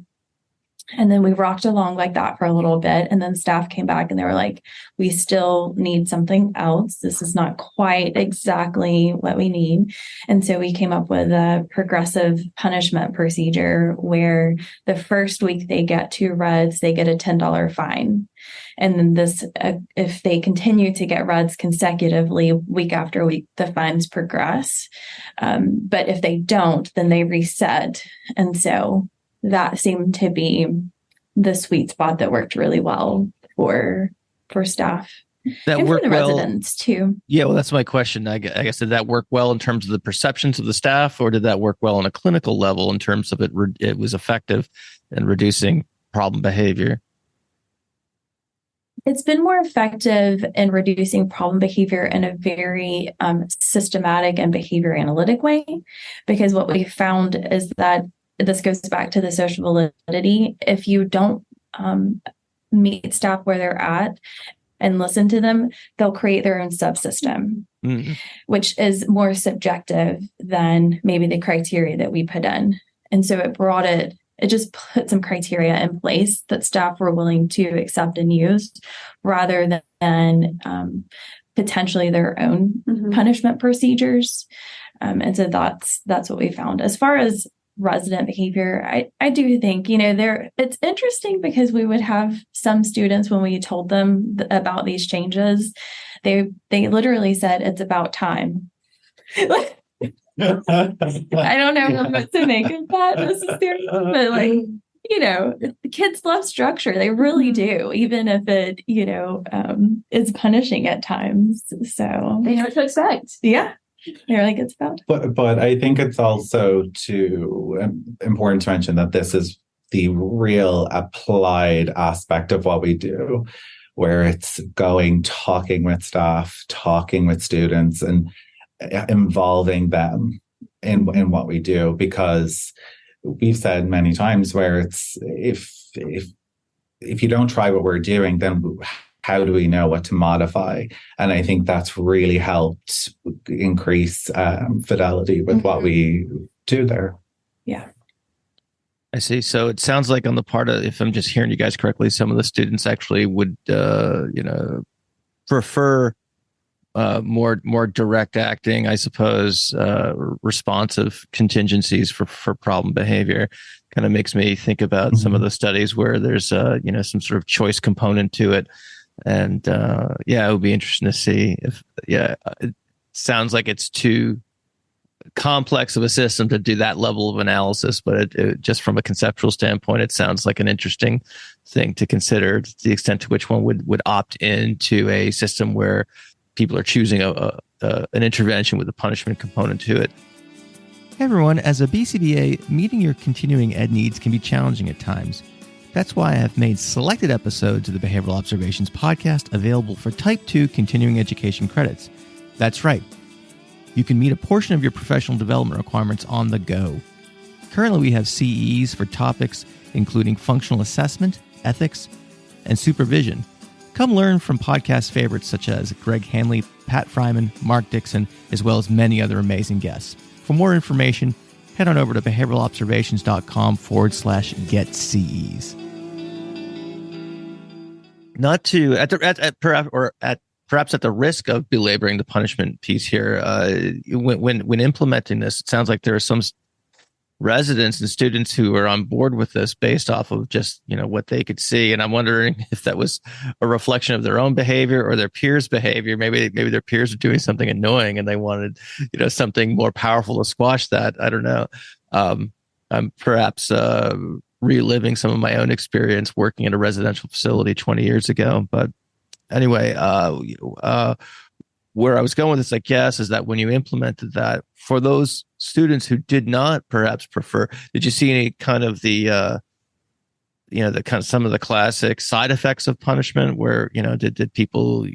And then we rocked along like that for a little bit. And then staff came back and they were like, we still need something else. This is not quite exactly what we need. And so we came up with a progressive punishment procedure where the first week they get 2 reds, they get a $10 fine. And then if they continue to get reds consecutively week after week, the fines progress. But if they don't, then they reset. And so that seemed to be the sweet spot that worked really well for staff. That and worked for the well, residents too. Yeah, well, that's my question. I guess, did that work well in terms of the perceptions of the staff, or did that work well on a clinical level in terms of it was effective in reducing problem behavior? It's been more effective in reducing problem behavior in a very systematic and behavior analytic way, because what we found is that this goes back to the social validity. If you don't meet staff where they're at and listen to them, they'll create their own subsystem, which is more subjective than maybe the criteria that we put in. And so it just put some criteria in place that staff were willing to accept and use, rather than potentially their own punishment procedures. And so that's what we found. As far as resident behavior, I do think, it's interesting, because we would have some students, when we told them about these changes, they literally said, it's about time. I don't know what to make of that necessarily, but the kids love structure. They really do, even if it, is punishing at times. So They know what to expect. yeah, they're like, it's about. But I think it's also important to mention that this is the real applied aspect of what we do, where it's talking with staff, talking with students, and involving them in what we do, because we've said many times where it's if you don't try what we're doing, then how do we know what to modify? And I think that's really helped increase fidelity with what we do there. Yeah. I see. So it sounds like on the part of, if I'm just hearing you guys correctly, some of the students actually would, prefer more direct acting, I suppose, responsive contingencies for problem behavior. Kind of makes me think about some of the studies where there's some sort of choice component to it, and it would be interesting to see if it sounds like it's too complex of a system to do that level of analysis, but it just from a conceptual standpoint, it sounds like an interesting thing to consider, to the extent to which one would opt into a system where people are choosing an intervention with a punishment component to it. Hey everyone, as a BCBA, meeting your continuing ed needs can be challenging at times. That's why I have made selected episodes of the Behavioral Observations podcast available for Type 2 continuing education credits. That's right. You can meet a portion of your professional development requirements on the go. Currently, we have CEs for topics including functional assessment, ethics, and supervision. Come learn from podcast favorites such as Greg Hanley, Pat Fryman, Mark Dixon, as well as many other amazing guests. For more information, head on over to behavioralobservations.com/get-CEs. Not to, perhaps at the risk of belaboring the punishment piece here, when implementing this, it sounds like there are some residents and students who are on board with this based off of just what they could see, and I'm wondering if that was a reflection of their own behavior or their peers' behavior. Maybe their peers are doing something annoying and they wanted something more powerful to squash that. I don't know. I'm perhaps reliving some of my own experience working in a residential facility 20 years ago, but anyway, where I was going with this, I guess, is that when you implemented that for those students who did not perhaps prefer, did you see any kind of the some of the classic side effects of punishment where, did people,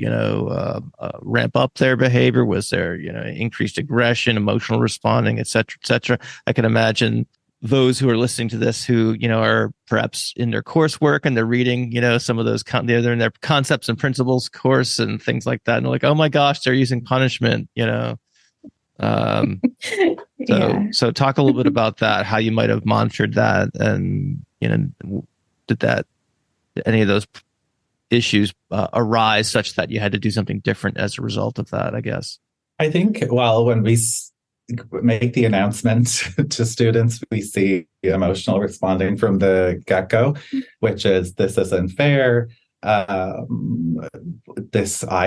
ramp up their behavior? Was there, increased aggression, emotional responding, et cetera, et cetera? I can imagine those who are listening to this who, are perhaps in their coursework and they're reading, some of those, they're in their concepts and principles course and things like that. And they're like, oh my gosh, they're using punishment, So talk a little bit about that, how you might have monitored that. And, did any of those issues arise such that you had to do something different as a result of that, I guess? I think, when we make the announcement to students, we see emotional responding from the get-go, which is, this isn't fair. I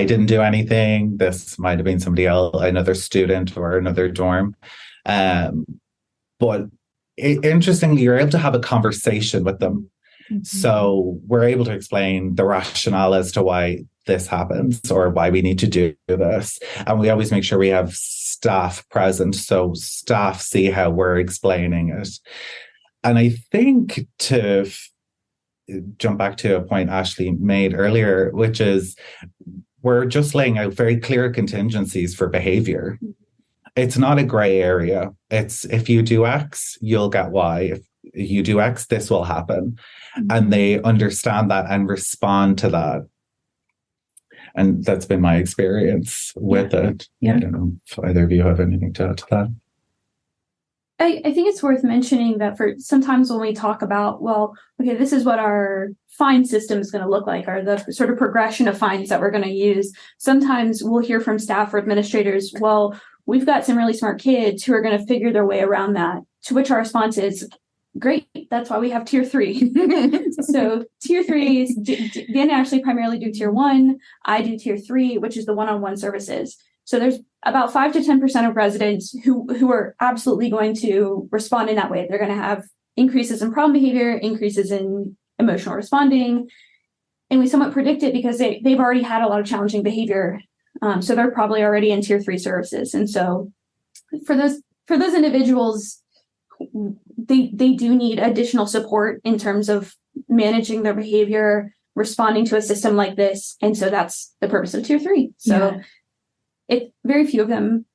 didn't do anything. This might have been somebody else, another student or another dorm. But interestingly, you're able to have a conversation with them. Mm-hmm. So we're able to explain the rationale as to why this happens or why we need to do this. And we always make sure we have staff present so staff see how we're explaining it. And I think to jump back to a point Ashley made earlier, which is we're just laying out very clear contingencies for behavior. It's not a gray area. It's, if you do X, you'll get Y. If you do X, this will happen. Mm-hmm. And they understand that and respond to that. And that's been my experience with it. Yeah. I don't know if either of you have anything to add to that. I think it's worth mentioning that for sometimes when we talk about, this is what our fine system is going to look like, or the sort of progression of fines that we're going to use. Sometimes we'll hear from staff or administrators, we've got some really smart kids who are going to figure their way around that, to which our response is, great, that's why we have tier 3. So tier 3 is, Dan actually primarily do tier 1. I do tier 3, which is the one-on-one services. So there's about 5 to 10% of residents who are absolutely going to respond in that way. They're going to have increases in problem behavior, increases in emotional responding. And we somewhat predict it because they've already had a lot of challenging behavior. So they're probably already in tier 3 services. And so for those individuals, they do need additional support in terms of managing their behavior, responding to a system like this. And so that's the purpose of tier 3. So very few of them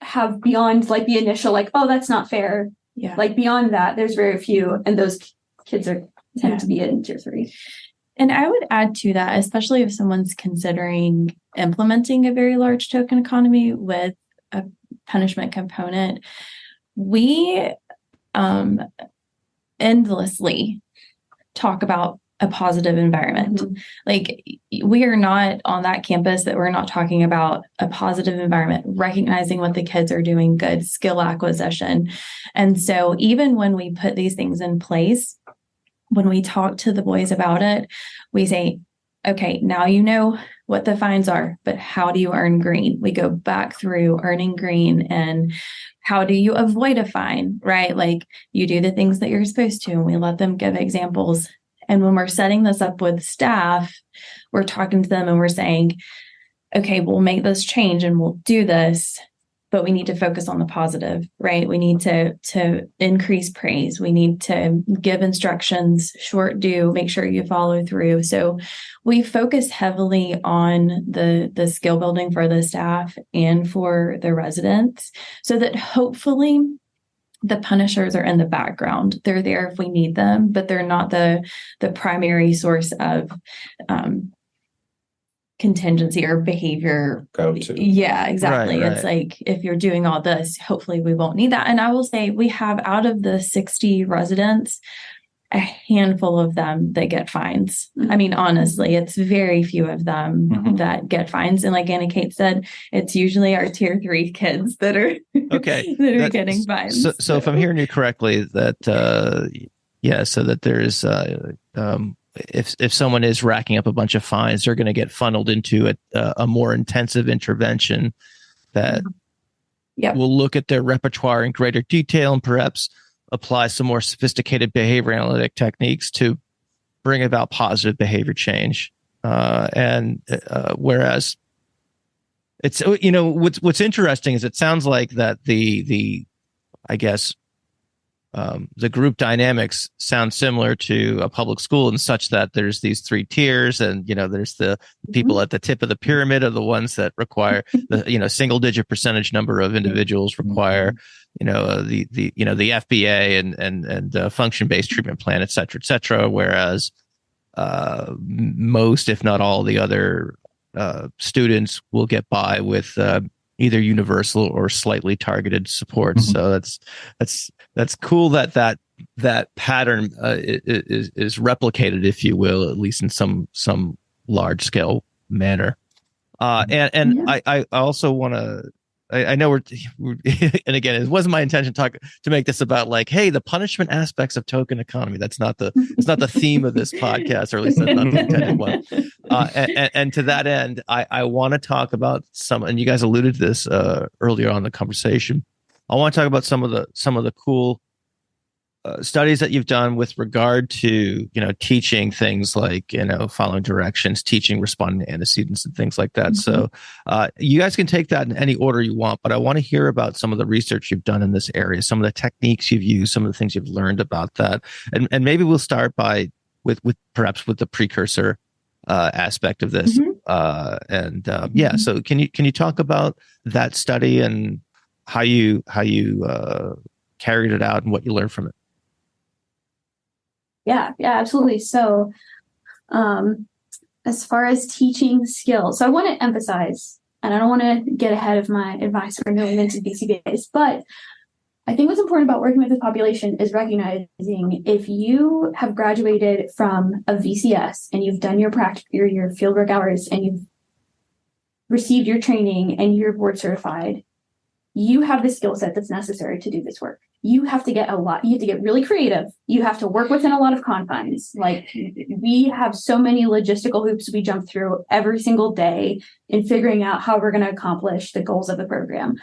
have beyond like the initial, like, oh, that's not fair. Yeah. Like beyond that, there's very few. And those kids tend to be in tier 3. And I would add to that, especially if someone's considering implementing a very large token economy with a punishment component, we endlessly talk about a positive environment. Mm-hmm. Like, we are not on that campus that we're not talking about a positive environment, recognizing what the kids are doing, good skill acquisition. And so even when we put these things in place, when we talk to the boys about it, we say, okay, now you know what the fines are, but how do you earn green? We go back through earning green and how do you avoid a fine, right? Like, you do the things that you're supposed to, and we let them give examples. And when we're setting this up with staff, we're talking to them and we're saying, okay, we'll make this change and we'll do this, but we need to focus on the positive, right? We need to increase praise. We need to give instructions, short do, make sure you follow through. So we focus heavily on the skill building for the staff and for the residents, so that hopefully the punishers are in the background. They're there if we need them, but they're not the primary source of contingency or behavior. Go to. Yeah, exactly. Right. It's like, if you're doing all this, hopefully we won't need that. And I will say, we have, out of the 60 residents, a handful of them that get fines. I mean, honestly, it's very few of them that get fines. And like Anna Kate said, it's usually our tier 3 kids that are getting fines. So if I'm hearing you correctly, that so that there's if someone is racking up a bunch of fines, they're going to get funneled into a more intensive intervention that will look at their repertoire in greater detail and perhaps apply some more sophisticated behavior analytic techniques to bring about positive behavior change. Whereas it's, what's interesting is it sounds like that the group dynamics sound similar to a public school, in such that there's these 3 tiers, and there's the people at the tip of the pyramid are the ones that require the single digit percentage number of individuals require the FBA and function based treatment plan, et cetera, whereas most, if not all, the other students will get by with either universal or slightly targeted support. So that's cool that pattern is replicated, if you will, at least in some large scale manner. I also want to. I know we're and again, it wasn't my intention to make this about like, hey, the punishment aspects of token economy. It's not the theme of this podcast, or at least that's not the intended one. And to that end, I want to talk about and you guys alluded to this earlier on in the conversation. I want to talk about some of the cool studies that you've done with regard to teaching things like following directions, teaching responding to antecedents, and things like that. So you guys can take that in any order you want, but I want to hear about some of the research you've done in this area, some of the techniques you've used, some of the things you've learned about that, and maybe we'll start with perhaps with the precursor aspect of this. So can you talk about that study and how you carried it out and what you learned from it? Yeah, absolutely. So as far as teaching skills, so I want to emphasize, and I don't want to get ahead of my advice for going into BCBAs, but I think what's important about working with the population is recognizing if you have graduated from a VCS and you've done your fieldwork hours and you've received your training and you're board certified, you have the skill set that's necessary to do this work. You have to get really creative. You have to work within a lot of confines. Like, we have so many logistical hoops we jump through every single day in figuring out how we're going to accomplish the goals of the program.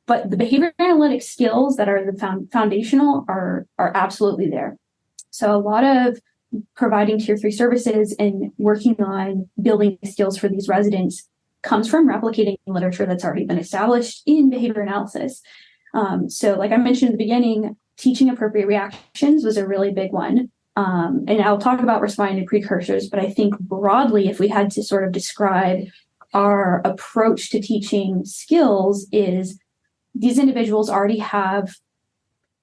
but the behavior analytic skills that are the foundational are absolutely there. So a lot of providing tier 3 services and working on building skills for these residents comes from replicating literature that's already been established in behavior analysis. So like I mentioned at the beginning, teaching appropriate reactions was a really big one. And I'll talk about responding to precursors, but I think broadly, if we had to sort of describe our approach to teaching skills, is these individuals already have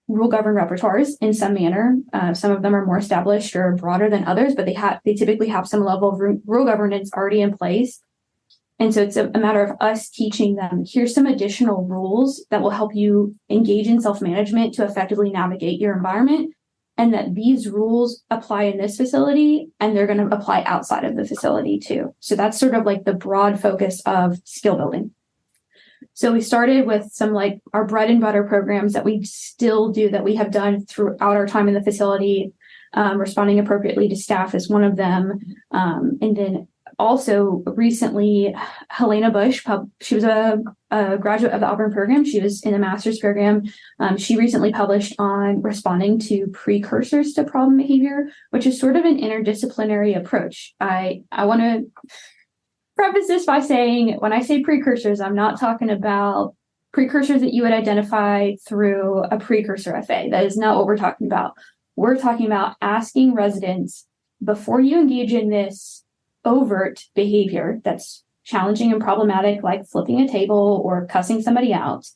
rule-governed repertoires in some manner. Some of them are more established or broader than others, but they typically have some level of rule governance already in place. And so it's a matter of us teaching them, here's some additional rules that will help you engage in self-management to effectively navigate your environment, and that these rules apply in this facility and they're going to apply outside of the facility too. So that's sort of like the broad focus of skill building. So we started with some like our bread and butter programs that we still do, that we have done throughout our time in the facility. Responding appropriately to staff is one of them. And then also recently, Helena Bush, she was a graduate of the Auburn program. She was in a master's program. She recently published on responding to precursors to problem behavior, which is sort of an interdisciplinary approach. I want to preface this by saying, when I say precursors, I'm not talking about precursors that you would identify through a precursor FA. That is not what we're talking about. We're talking about asking residents, before you engage in this overt behavior that's challenging and problematic, like flipping a table or cussing somebody out,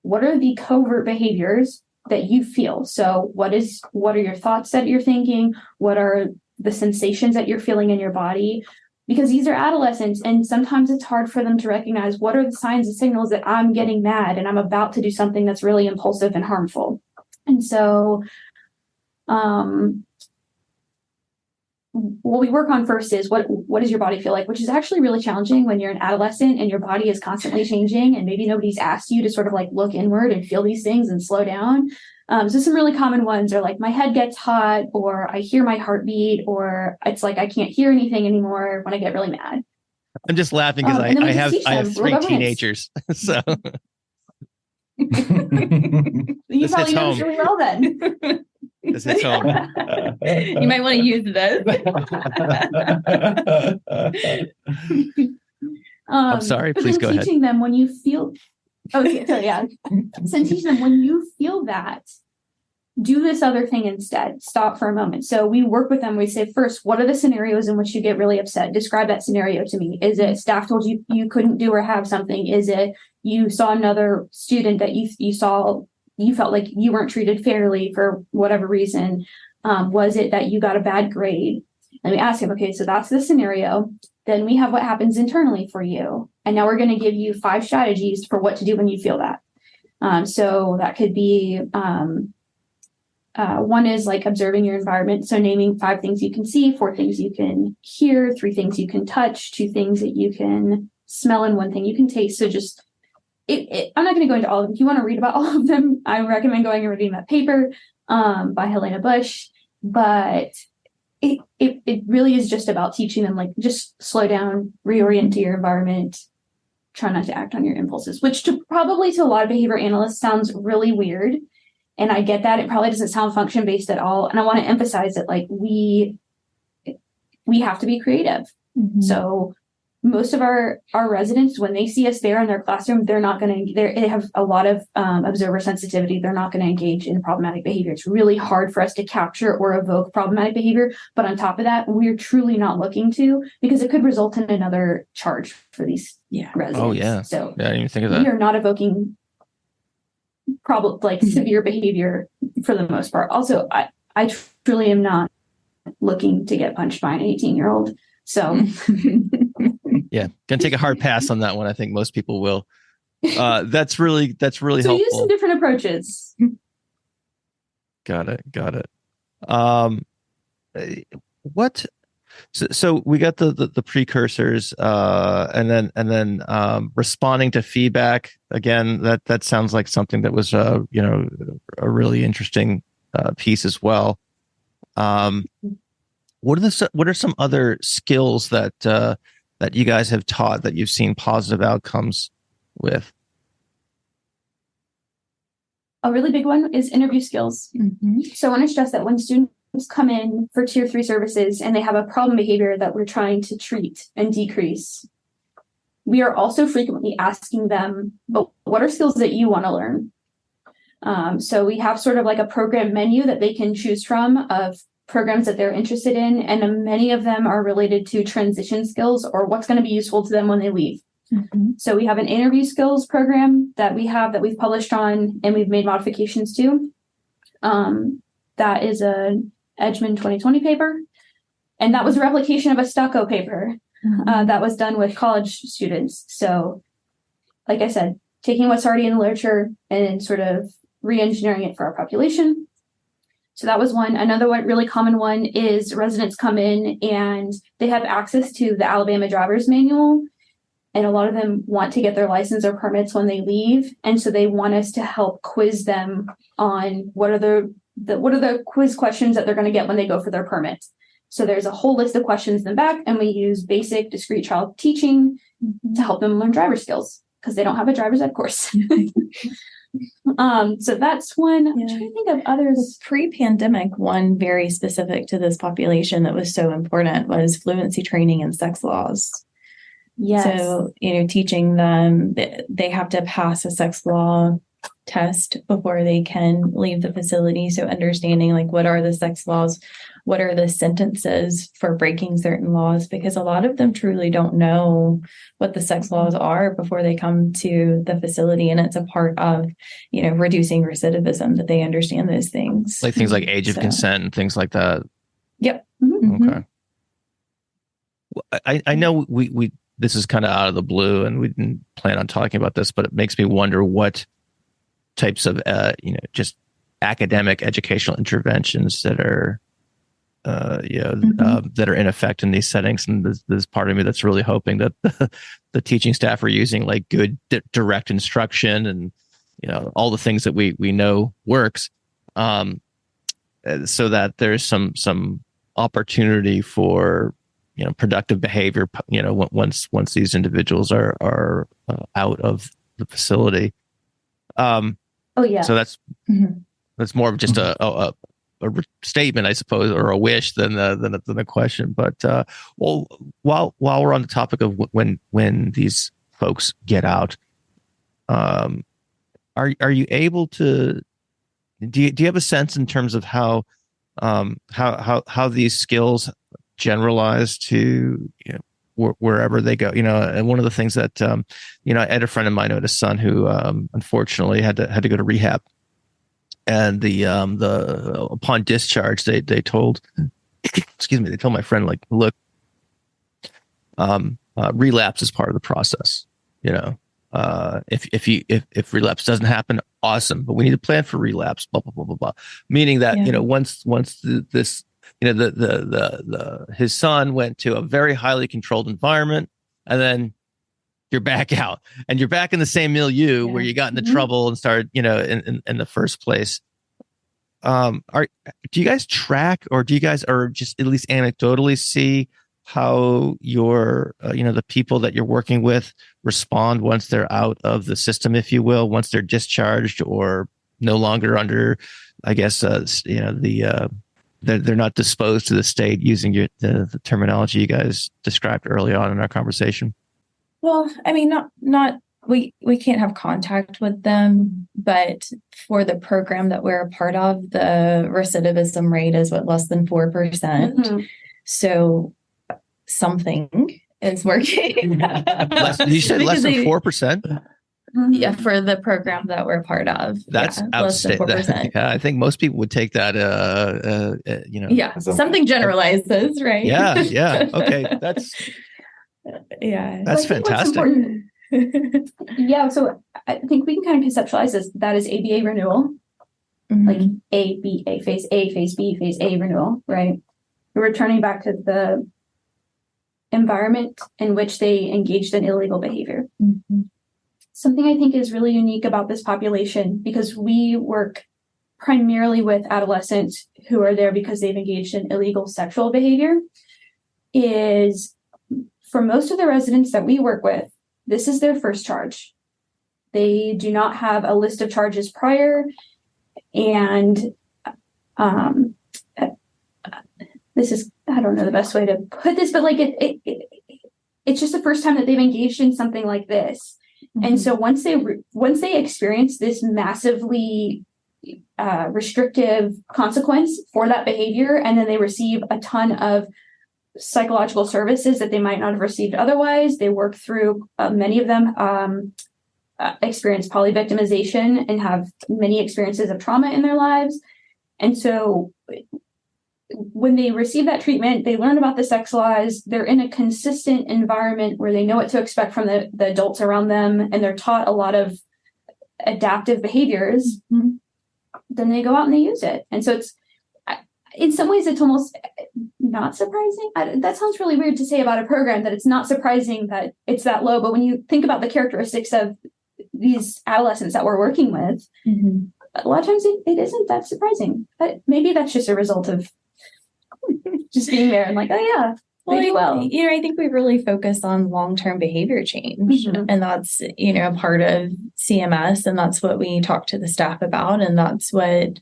what are the covert behaviors that you feel? So what are your thoughts that you're thinking? What are the sensations that you're feeling in your body? Because these are adolescents, and sometimes it's hard for them to recognize what are the signs and signals that I'm getting mad and I'm about to do something that's really impulsive and harmful. And so what we work on first is what does your body feel like, which is actually really challenging when you're an adolescent and your body is constantly changing and maybe nobody's asked you to sort of like look inward and feel these things and slow down. So some really common ones are like, my head gets hot, or I hear my heartbeat, or it's like I can't hear anything anymore when I get really mad. I'm just laughing because I have 3 teenagers. So you probably know really well then. This hits home. You might want to use this. I'm sorry. Please go ahead. Teaching them when you feel. Okay, so yeah. So teach them when you feel that, do this other thing instead. Stop for a moment. So we work with them. We say, first, what are the scenarios in which you get really upset? Describe that scenario to me. Is it staff told you you couldn't do or have something? Is it you saw another student that you felt like you weren't treated fairly for whatever reason? Was it that you got a bad grade? And we ask him, okay, so that's the scenario. Then we have what happens internally for you. And now we're going to give you 5 strategies for what to do when you feel that. So that could be, one is like observing your environment. So naming 5 things you can see, 4 things you can hear, 3 things you can touch, 2 things that you can smell, and 1 thing you can taste. So just, I'm not going to go into all of them. If you want to read about all of them, I recommend going and reading that paper by Helena Bush. But it really is just about teaching them, like, just slow down, reorient to your environment, try not to act on your impulses, which probably to a lot of behavior analysts sounds really weird. And I get that. It probably doesn't sound function-based at all. And I want to emphasize that, like, we have to be creative. Mm-hmm. So most of our residents, when they see us there in their classroom, they're not going to, they have a lot of observer sensitivity. They're not going to engage in problematic behavior. It's really hard for us to capture or evoke problematic behavior. But on top of that, we're truly not looking to, because it could result in another charge for these residents. Oh, yeah. So I didn't even think of that. We are not evoking severe behavior for the most part. Also, I truly am not looking to get punched by an 18-year-old. So yeah, gonna take a hard pass on that one. I think most people will. That's really so helpful. Use some different approaches. Got it. What? So we got the precursors, and then responding to feedback. Again, that sounds like something that was a really interesting piece as well. What are some other skills that you guys have taught that you've seen positive outcomes with? A really big one is interview skills. Mm-hmm. So I want to stress that when students come in for tier 3 services and they have a problem behavior that we're trying to treat and decrease, we are also frequently asking them, but what are skills that you want to learn? So we have sort of like a program menu that they can choose from of programs that they're interested in. And many of them are related to transition skills or what's going to be useful to them when they leave. Mm-hmm. So we have an interview skills program that we've published on and we've made modifications to. That is a Edgemon 2020 paper. And that was a replication of a Stucco paper that was done with college students. So like I said, taking what's already in the literature and sort of re-engineering it for our population. So that was one. Another one, really common one, is residents come in and they have access to the Alabama driver's manual. And a lot of them want to get their license or permits when they leave. And so they want us to help quiz them on what are the quiz questions that they're going to get when they go for their permit. So there's a whole list of questions in the back, and we use basic discrete child teaching to help them learn driver skills because they don't have a driver's ed course. So that's one. I'm trying to think of others. Pre-pandemic, one very specific to this population that was so important was fluency training in sex laws. Yes. So, teaching them that they have to pass a sex law test before they can leave the facility. So understanding like what are the sex laws, what are the sentences for breaking certain laws, because a lot of them truly don't know what the sex laws are before they come to the facility. And it's a part of, reducing recidivism that they understand those things. Like things like age of consent and things like that. Yep. Mm-hmm. Okay. Well, I know we this is kind of out of the blue and we didn't plan on talking about this, but it makes me wonder what types of, just academic educational interventions that are, that are in effect in these settings. And there's part of me that's really hoping that the teaching staff are using like good direct instruction and, all the things that we know works, so that there's some opportunity for, productive behavior, once these individuals are out of the facility. Oh yeah. So that's more of just a statement, I suppose, or a wish than a question. But while we're on the topic of when these folks get out, are you able to? Do you have a sense in terms of how these skills generalize to wherever they go? And one of the things that I had a friend of mine who had a son who unfortunately had to go to rehab. And the upon discharge, they told my friend, like, look, relapse is part of the process. If relapse doesn't happen, awesome, but we need to plan for relapse. Blah blah blah blah blah. Meaning that once this his son went to a very highly controlled environment, and then you're back out, and you're back in the same milieu where you got into trouble and started, in the first place. Do you guys track, or do you guys, or just at least anecdotally see how your, the people that you're working with respond once they're out of the system, if you will, once they're discharged or no longer under, I guess, they're not disposed to the state, using the terminology you guys described early on in our conversation? Well, I mean, not we can't have contact with them, but for the program that we're a part of, the recidivism rate is less than 4%. So something is working. You said less than 4%? Yeah, for the program that we're part of. That's outstanding. I think most people would take that, Yeah, something generalizes, right? Yeah. Okay, that's fantastic. Yeah, so I think we can kind of conceptualize that as ABA renewal, like ABA, phase A, phase B, phase A renewal, right? We're returning back to the environment in which they engaged in illegal behavior. Something I think is really unique about this population, because we work primarily with adolescents who are there because they've engaged in illegal sexual behavior, is for most of the residents that we work with, this is their first charge. They do not have a list of charges prior. And this is, I don't know the best way to put this, but like it's just the first time that they've engaged in something like this. Mm-hmm. And so once they experience this massively restrictive consequence for that behavior, and then they receive a ton of psychological services that they might not have received otherwise, they work through, many of them experience polyvictimization and have many experiences of trauma in their lives. And so when they receive that treatment, they learn about the sex laws, they're in a consistent environment where they know what to expect from the adults around them, and they're taught a lot of adaptive behaviors. Mm-hmm. Then they go out and they use it. And so it's, in some ways, it's almost not surprising. That sounds really weird to say about a program, that it's not surprising that it's that low. But when you think about the characteristics of these adolescents that we're working with, mm-hmm. a lot of times it isn't that surprising. But maybe that's just a result of just being there and like, oh yeah, well, I think we really focus on long-term behavior change, mm-hmm. and that's, part of CMS, and that's what we talk to the staff about. And that's what,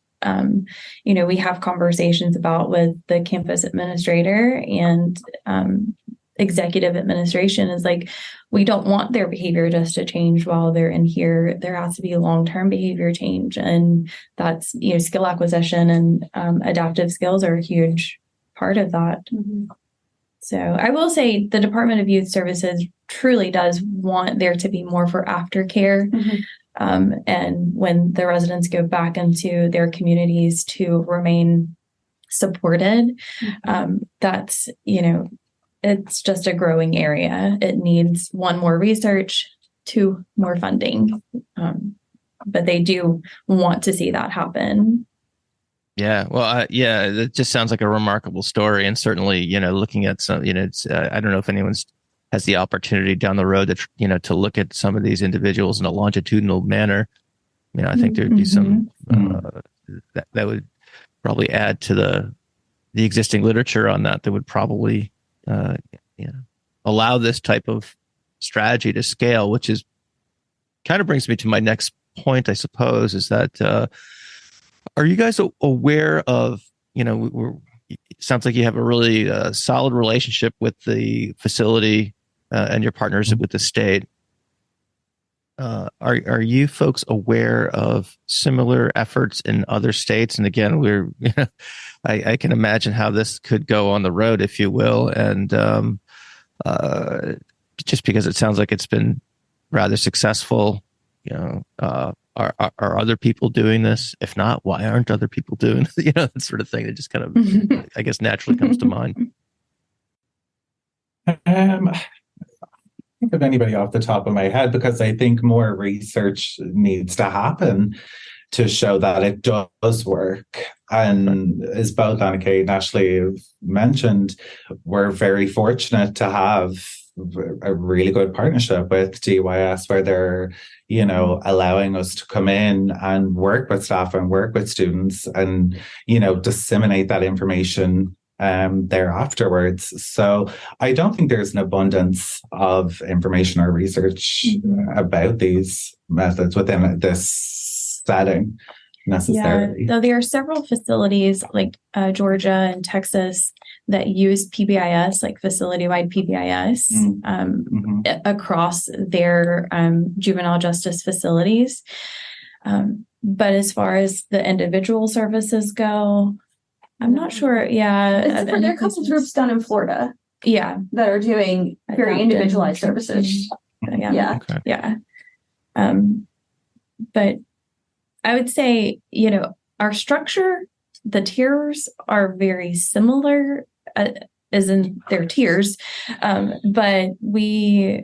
we have conversations about with the campus administrator and, executive administration, is like, we don't want their behavior just to change while they're in here. There has to be a long-term behavior change. And that's, skill acquisition and, adaptive skills are a huge part of that. Mm-hmm. So I will say the Department of Youth Services truly does want there to be more for aftercare. Mm-hmm. And when the residents go back into their communities to remain supported, mm-hmm. That's, it's just a growing area. It needs 1, more research, 2, more funding. But they do want to see that happen. Yeah, well, it just sounds like a remarkable story, and certainly, looking at some, it's, I don't know if anyone's has the opportunity down the road to look at some of these individuals in a longitudinal manner. I think there'd be some that would probably add to the existing literature on that would probably allow this type of strategy to scale, which is kind of brings me to my next point, I suppose, is that. Are you guys aware of, it sounds like you have a really solid relationship with the facility and your partners with the state. Are you folks aware of similar efforts in other states? And again, I can imagine how this could go on the road, if you will. And just because it sounds like it's been rather successful, Are other people doing this? If not, why aren't other people doing it? That sort of thing that just kind of, I guess, naturally comes to mind. I can't think of anybody off the top of my head, because I think more research needs to happen to show that it does work. And as both Anna Kate and Ashley have mentioned, we're very fortunate to have a really good partnership with DYS, where they're allowing us to come in and work with staff and work with students and disseminate that information there afterwards. So I don't think there's an abundance of information or research about these methods within this setting necessarily. Yeah, though there are several facilities like Georgia and Texas that use PBIS, like facility-wide PBIS, across their juvenile justice facilities. But as far as the individual services go, I'm not sure. Yeah. There are a couple groups down in Florida. Yeah. That are doing very individualized services. Yeah. Okay. Yeah. But I would say, our structure, the tiers are very similar, as in their tiers, but we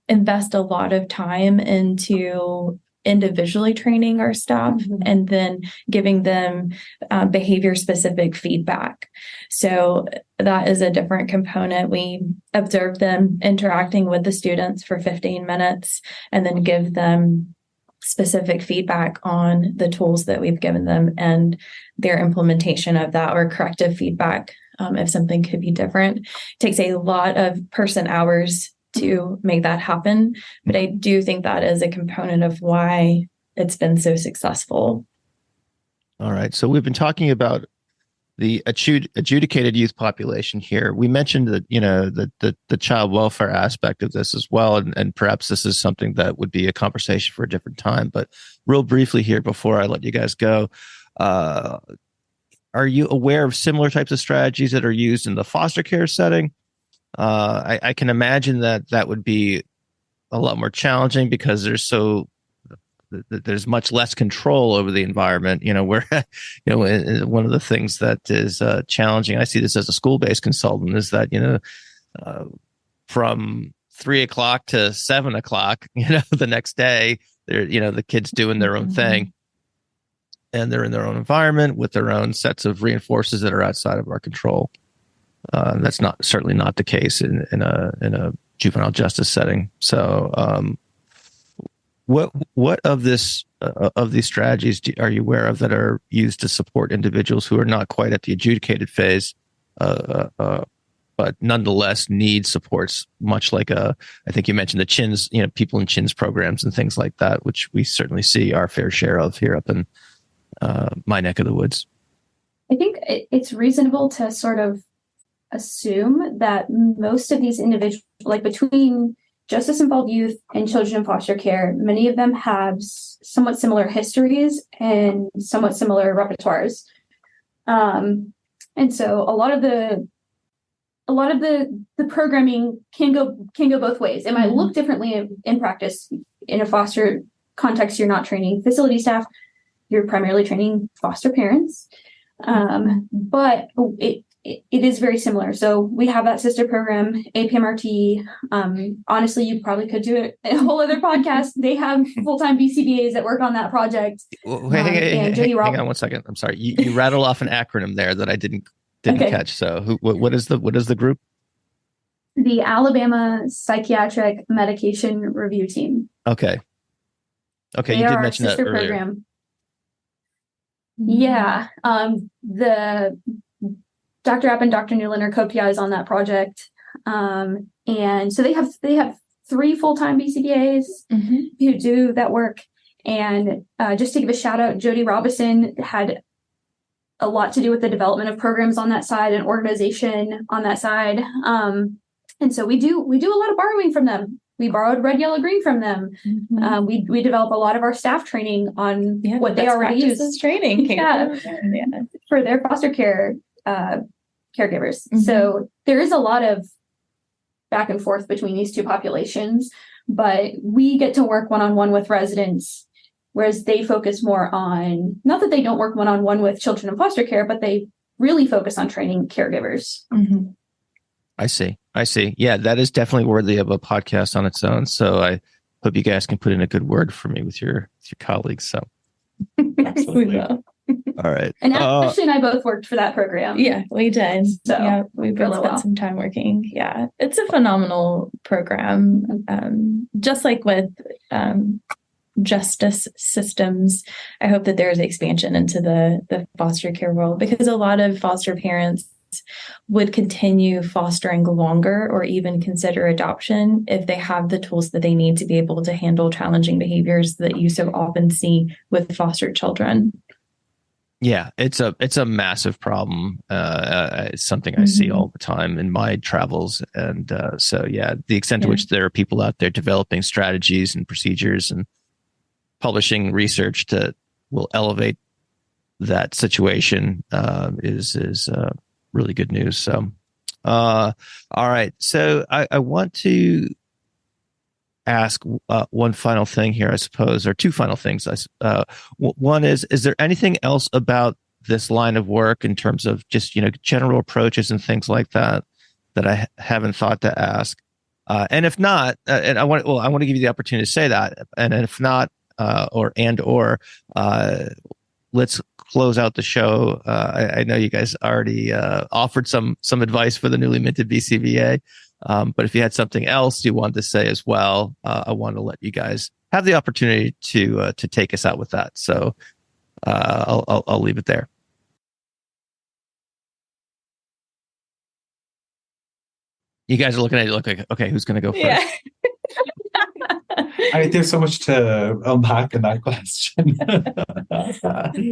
invest a lot of time into individually training our staff and then giving them behavior specific feedback. So that is a different component. We observe them interacting with the students for 15 minutes and then give them specific feedback on the tools that we've given them and their implementation of that, or corrective feedback if something could be different. It takes a lot of person hours to make that happen. But I do think that is a component of why it's been so successful. All right. So we've been talking about the adjudicated youth population here. We mentioned that, the child welfare aspect of this as well. And perhaps this is something that would be a conversation for a different time. But real briefly here, before I let you guys go, are you aware of similar types of strategies that are used in the foster care setting? I can imagine that would be a lot more challenging because there's much less control over the environment, where, one of the things that is challenging, I see this as a school-based consultant, is that, from 3:00 to 7:00, the next day, the kids doing their own thing, and they're in their own environment with their own sets of reinforcers that are outside of our control. That's certainly not the case in a juvenile justice setting. So, what of these strategies are you aware of that are used to support individuals who are not quite at the adjudicated phase, but nonetheless need supports, much like I think you mentioned the CHINS, people in CHINS programs and things like that, which we certainly see our fair share of here up in my neck of the woods. I think it's reasonable to sort of assume that most of these individuals, like between justice-involved youth and children in foster care, many of them have somewhat similar histories and somewhat similar repertoires. And so a lot of the programming can go both ways. It might look differently in practice. In a foster context, you're not training facility staff, you're primarily training foster parents. But it is very similar. So we have that sister program, APMRT. Honestly, you probably could do a whole other podcast. They have full-time BCBAs that work on that project. Hang on one second. I'm sorry. You rattle off an acronym there that I didn't catch. So what is the group? The Alabama Psychiatric Medication Review Team. Okay. They you did are mention that sister earlier. program. Yeah. The Dr. Rapp and Dr. Newland are co-PIs on that project. And so they have 3 full-time BCBAs who do that work. And just to give a shout out, Jody Robinson had a lot to do with the development of programs on that side and organization on that side. And so we do a lot of borrowing from them. We borrowed red, yellow, green from them. We develop a lot of our staff training on what they already use. Training. For their foster care caregivers. So there is a lot of back and forth between these two populations, but we get to work one-on-one with residents, whereas they focus more on, not that they don't work one-on-one with children in foster care, but they really focus on training caregivers. I see. Yeah, that is definitely worthy of a podcast on its own. So I hope you guys can put in a good word for me with your colleagues. So We will. All right. And Ashley and I both worked for that program. Yeah, we did. So, yeah, we both spent some time working. Yeah, it's a phenomenal program. Just like with justice systems, I hope that there's expansion into the foster care world, because a lot of foster parents would continue fostering longer or even consider adoption if they have the tools that they need to be able to handle challenging behaviors that you so often see with foster children. Yeah, it's a massive problem. It's something I see all the time in my travels. And so, yeah, the extent to which there are people out there developing strategies and procedures and publishing research that will elevate that situation is really good news. So, all right. So I want to ask one final thing here, I suppose, or two final things. One is there anything else about this line of work in terms of just, general approaches and things like that I haven't thought to ask? And if not, and I want to give you the opportunity to say that. And if not, let's close out the show. I know you guys already offered some advice for the newly minted BCBA. But if you had something else you wanted to say as well, I want to let you guys have the opportunity to take us out with that. So I'll leave it there. You guys are looking at it like, okay, who's going to go first? Yeah. There's so much to unpack in that question.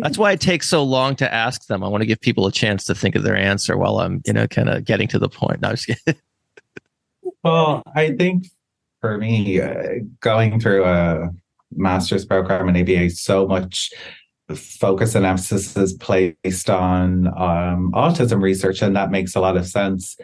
That's why it takes so long to ask them. I want to give people a chance to think of their answer while I'm, kind of getting to the point. No, I'm just kidding. Well, I think for me, going through a master's program in ABA, so much focus and emphasis is placed on autism research, and that makes a lot of sense.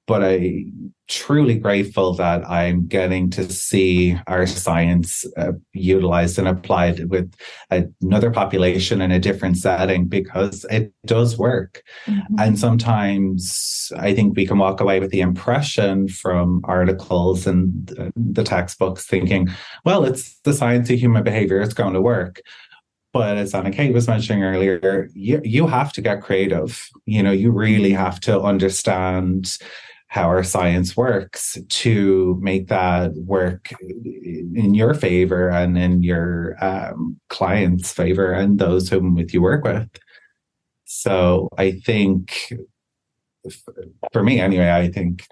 But I'm truly grateful that I'm getting to see our science utilized and applied with another population in a different setting, because it does work. Mm-hmm. And sometimes I think we can walk away with the impression from articles and the textbooks thinking, well, it's the science of human behavior, it's going to work. But as Anna Kate was mentioning earlier, you have to get creative. You really have to understand how our science works to make that work in your favor and in your clients' favor and those whom you work with. So I think, for me anyway, I think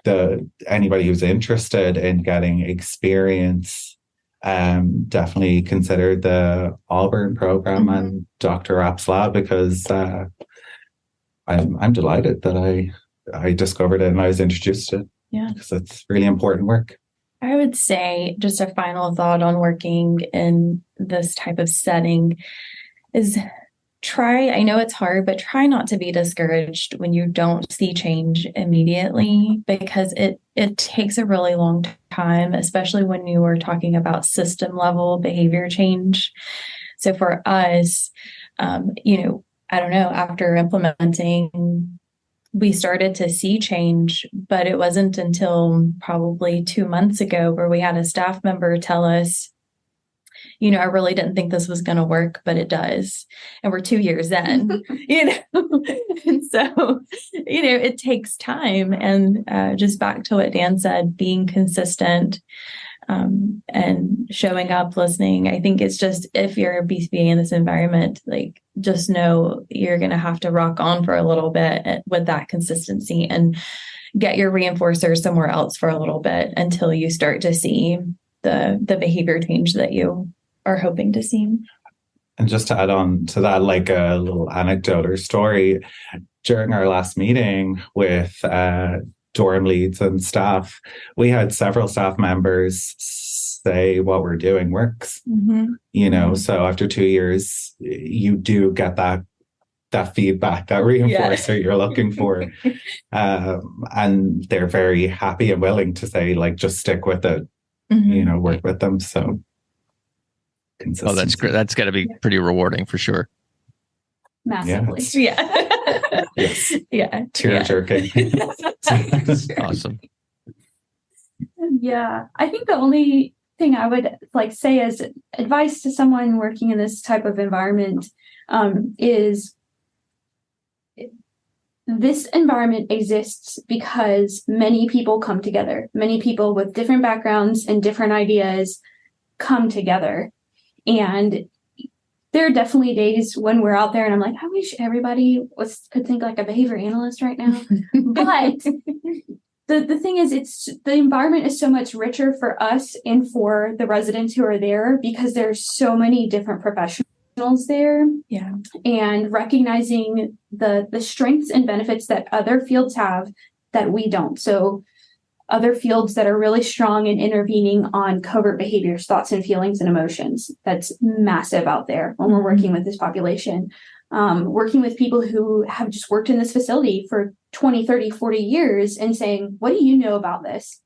anybody who's interested in getting experience, definitely consider the Auburn program and Dr. Rapp's lab, because I'm delighted that I discovered it and I was introduced to it. Yeah. Because it's really important work. I would say just a final thought on working in this type of setting is I know it's hard, but try not to be discouraged when you don't see change immediately, because it takes a really long time, especially when you are talking about system level behavior change. So for us, I don't know, after implementing, we started to see change, but it wasn't until probably 2 months ago where we had a staff member tell us, I really didn't think this was going to work, but it does. And we're 2 years in, and so, it takes time. And just back to what Dan said, being consistent and showing up, listening. I think it's just, if you're a BCBA in this environment, like, just know you're going to have to rock on for a little bit with that consistency and get your reinforcers somewhere else for a little bit until you start to see the behavior change that you are hoping to see. And just to add on to that, like a little anecdote or story, during our last meeting with dorm leads and staff, we had several staff members say what we're doing works. Mm-hmm. So after 2 years, you do get that feedback, that reinforcer you're looking for. And they're very happy and willing to say, like, just stick with it, work with them. So consistency. Oh, that's great. That's got to be pretty rewarding for sure. Massively. Yes. Yeah. Tear jerking. Awesome. Yeah. I think the only thing I would say as advice to someone working in this type of environment is this environment exists because many people come together. Many people with different backgrounds and different ideas come together. And there are definitely days when we're out there and I'm like, I wish everybody could think like a behavior analyst right now. But the thing is, the environment is so much richer for us and for the residents who are there, because there's so many different professionals there. Yeah. And recognizing the strengths and benefits that other fields have that we don't. So other fields that are really strong in intervening on covert behaviors, thoughts and feelings and emotions. That's massive out there when we're working with this population. Working with people who have just worked in this facility for 20, 30, 40 years and saying, what do you know about this?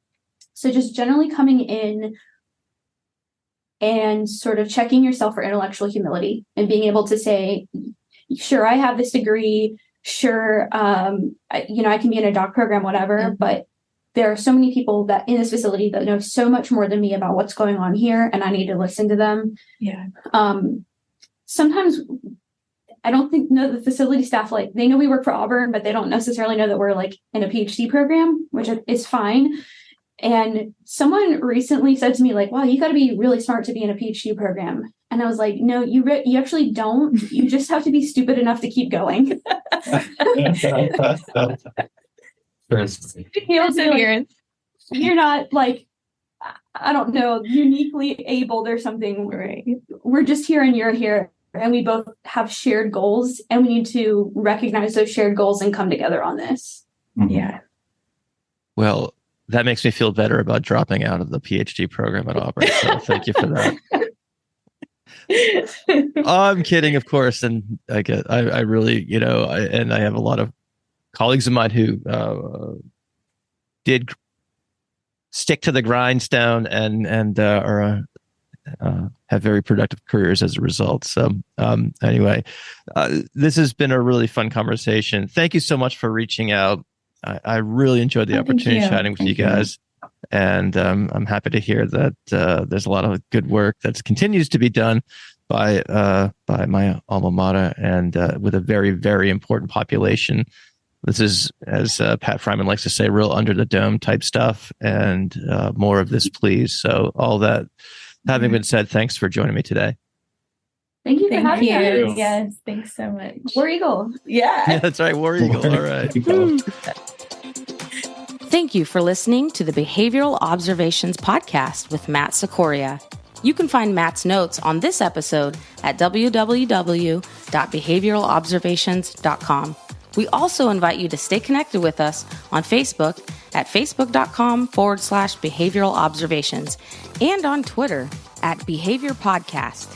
So just generally coming in and sort of checking yourself for intellectual humility and being able to say, sure, I have this degree. Sure, I can be in a doc program, whatever, but there are so many people that in this facility that know so much more than me about what's going on here, and I need to listen to them. Yeah. Sometimes I don't know the facility staff, they know we work for Auburn, but they don't necessarily know that we're in a PhD program, which is fine. And someone recently said to me, wow, you got to be really smart to be in a PhD program. And I was like, no, you actually don't. You just have to be stupid enough to keep going. Perseverance. you're not like, I don't know, uniquely abled or something. Right. We're just here and you're here. And we both have shared goals, and we need to recognize those shared goals and come together on this. Mhm. Yeah. Well, that makes me feel better about dropping out of the PhD program at Auburn. So thank you for that. I'm kidding, of course. And I really, and I have a lot of colleagues of mine who did stick to the grindstone and are have very productive careers as a result. So anyway, this has been a really fun conversation. Thank you so much for reaching out. I really enjoyed the opportunity chatting with you guys. And I'm happy to hear that there's a lot of good work that continues to be done by my alma mater and with a very, very important population. This is, as Pat Fryman likes to say, real under the dome type stuff, and more of this, please. So all that having been said, thanks for joining me today. Thank you for having us. Yes, thanks so much. War Eagle. Yeah. That's right, War Eagle. All right. Thank you for listening to the Behavioral Observations Podcast with Matt Sikoria. You can find Matt's notes on this episode at www.behavioralobservations.com. We also invite you to stay connected with us on Facebook at facebook.com/behavioral observations and on Twitter at Behavior Podcast.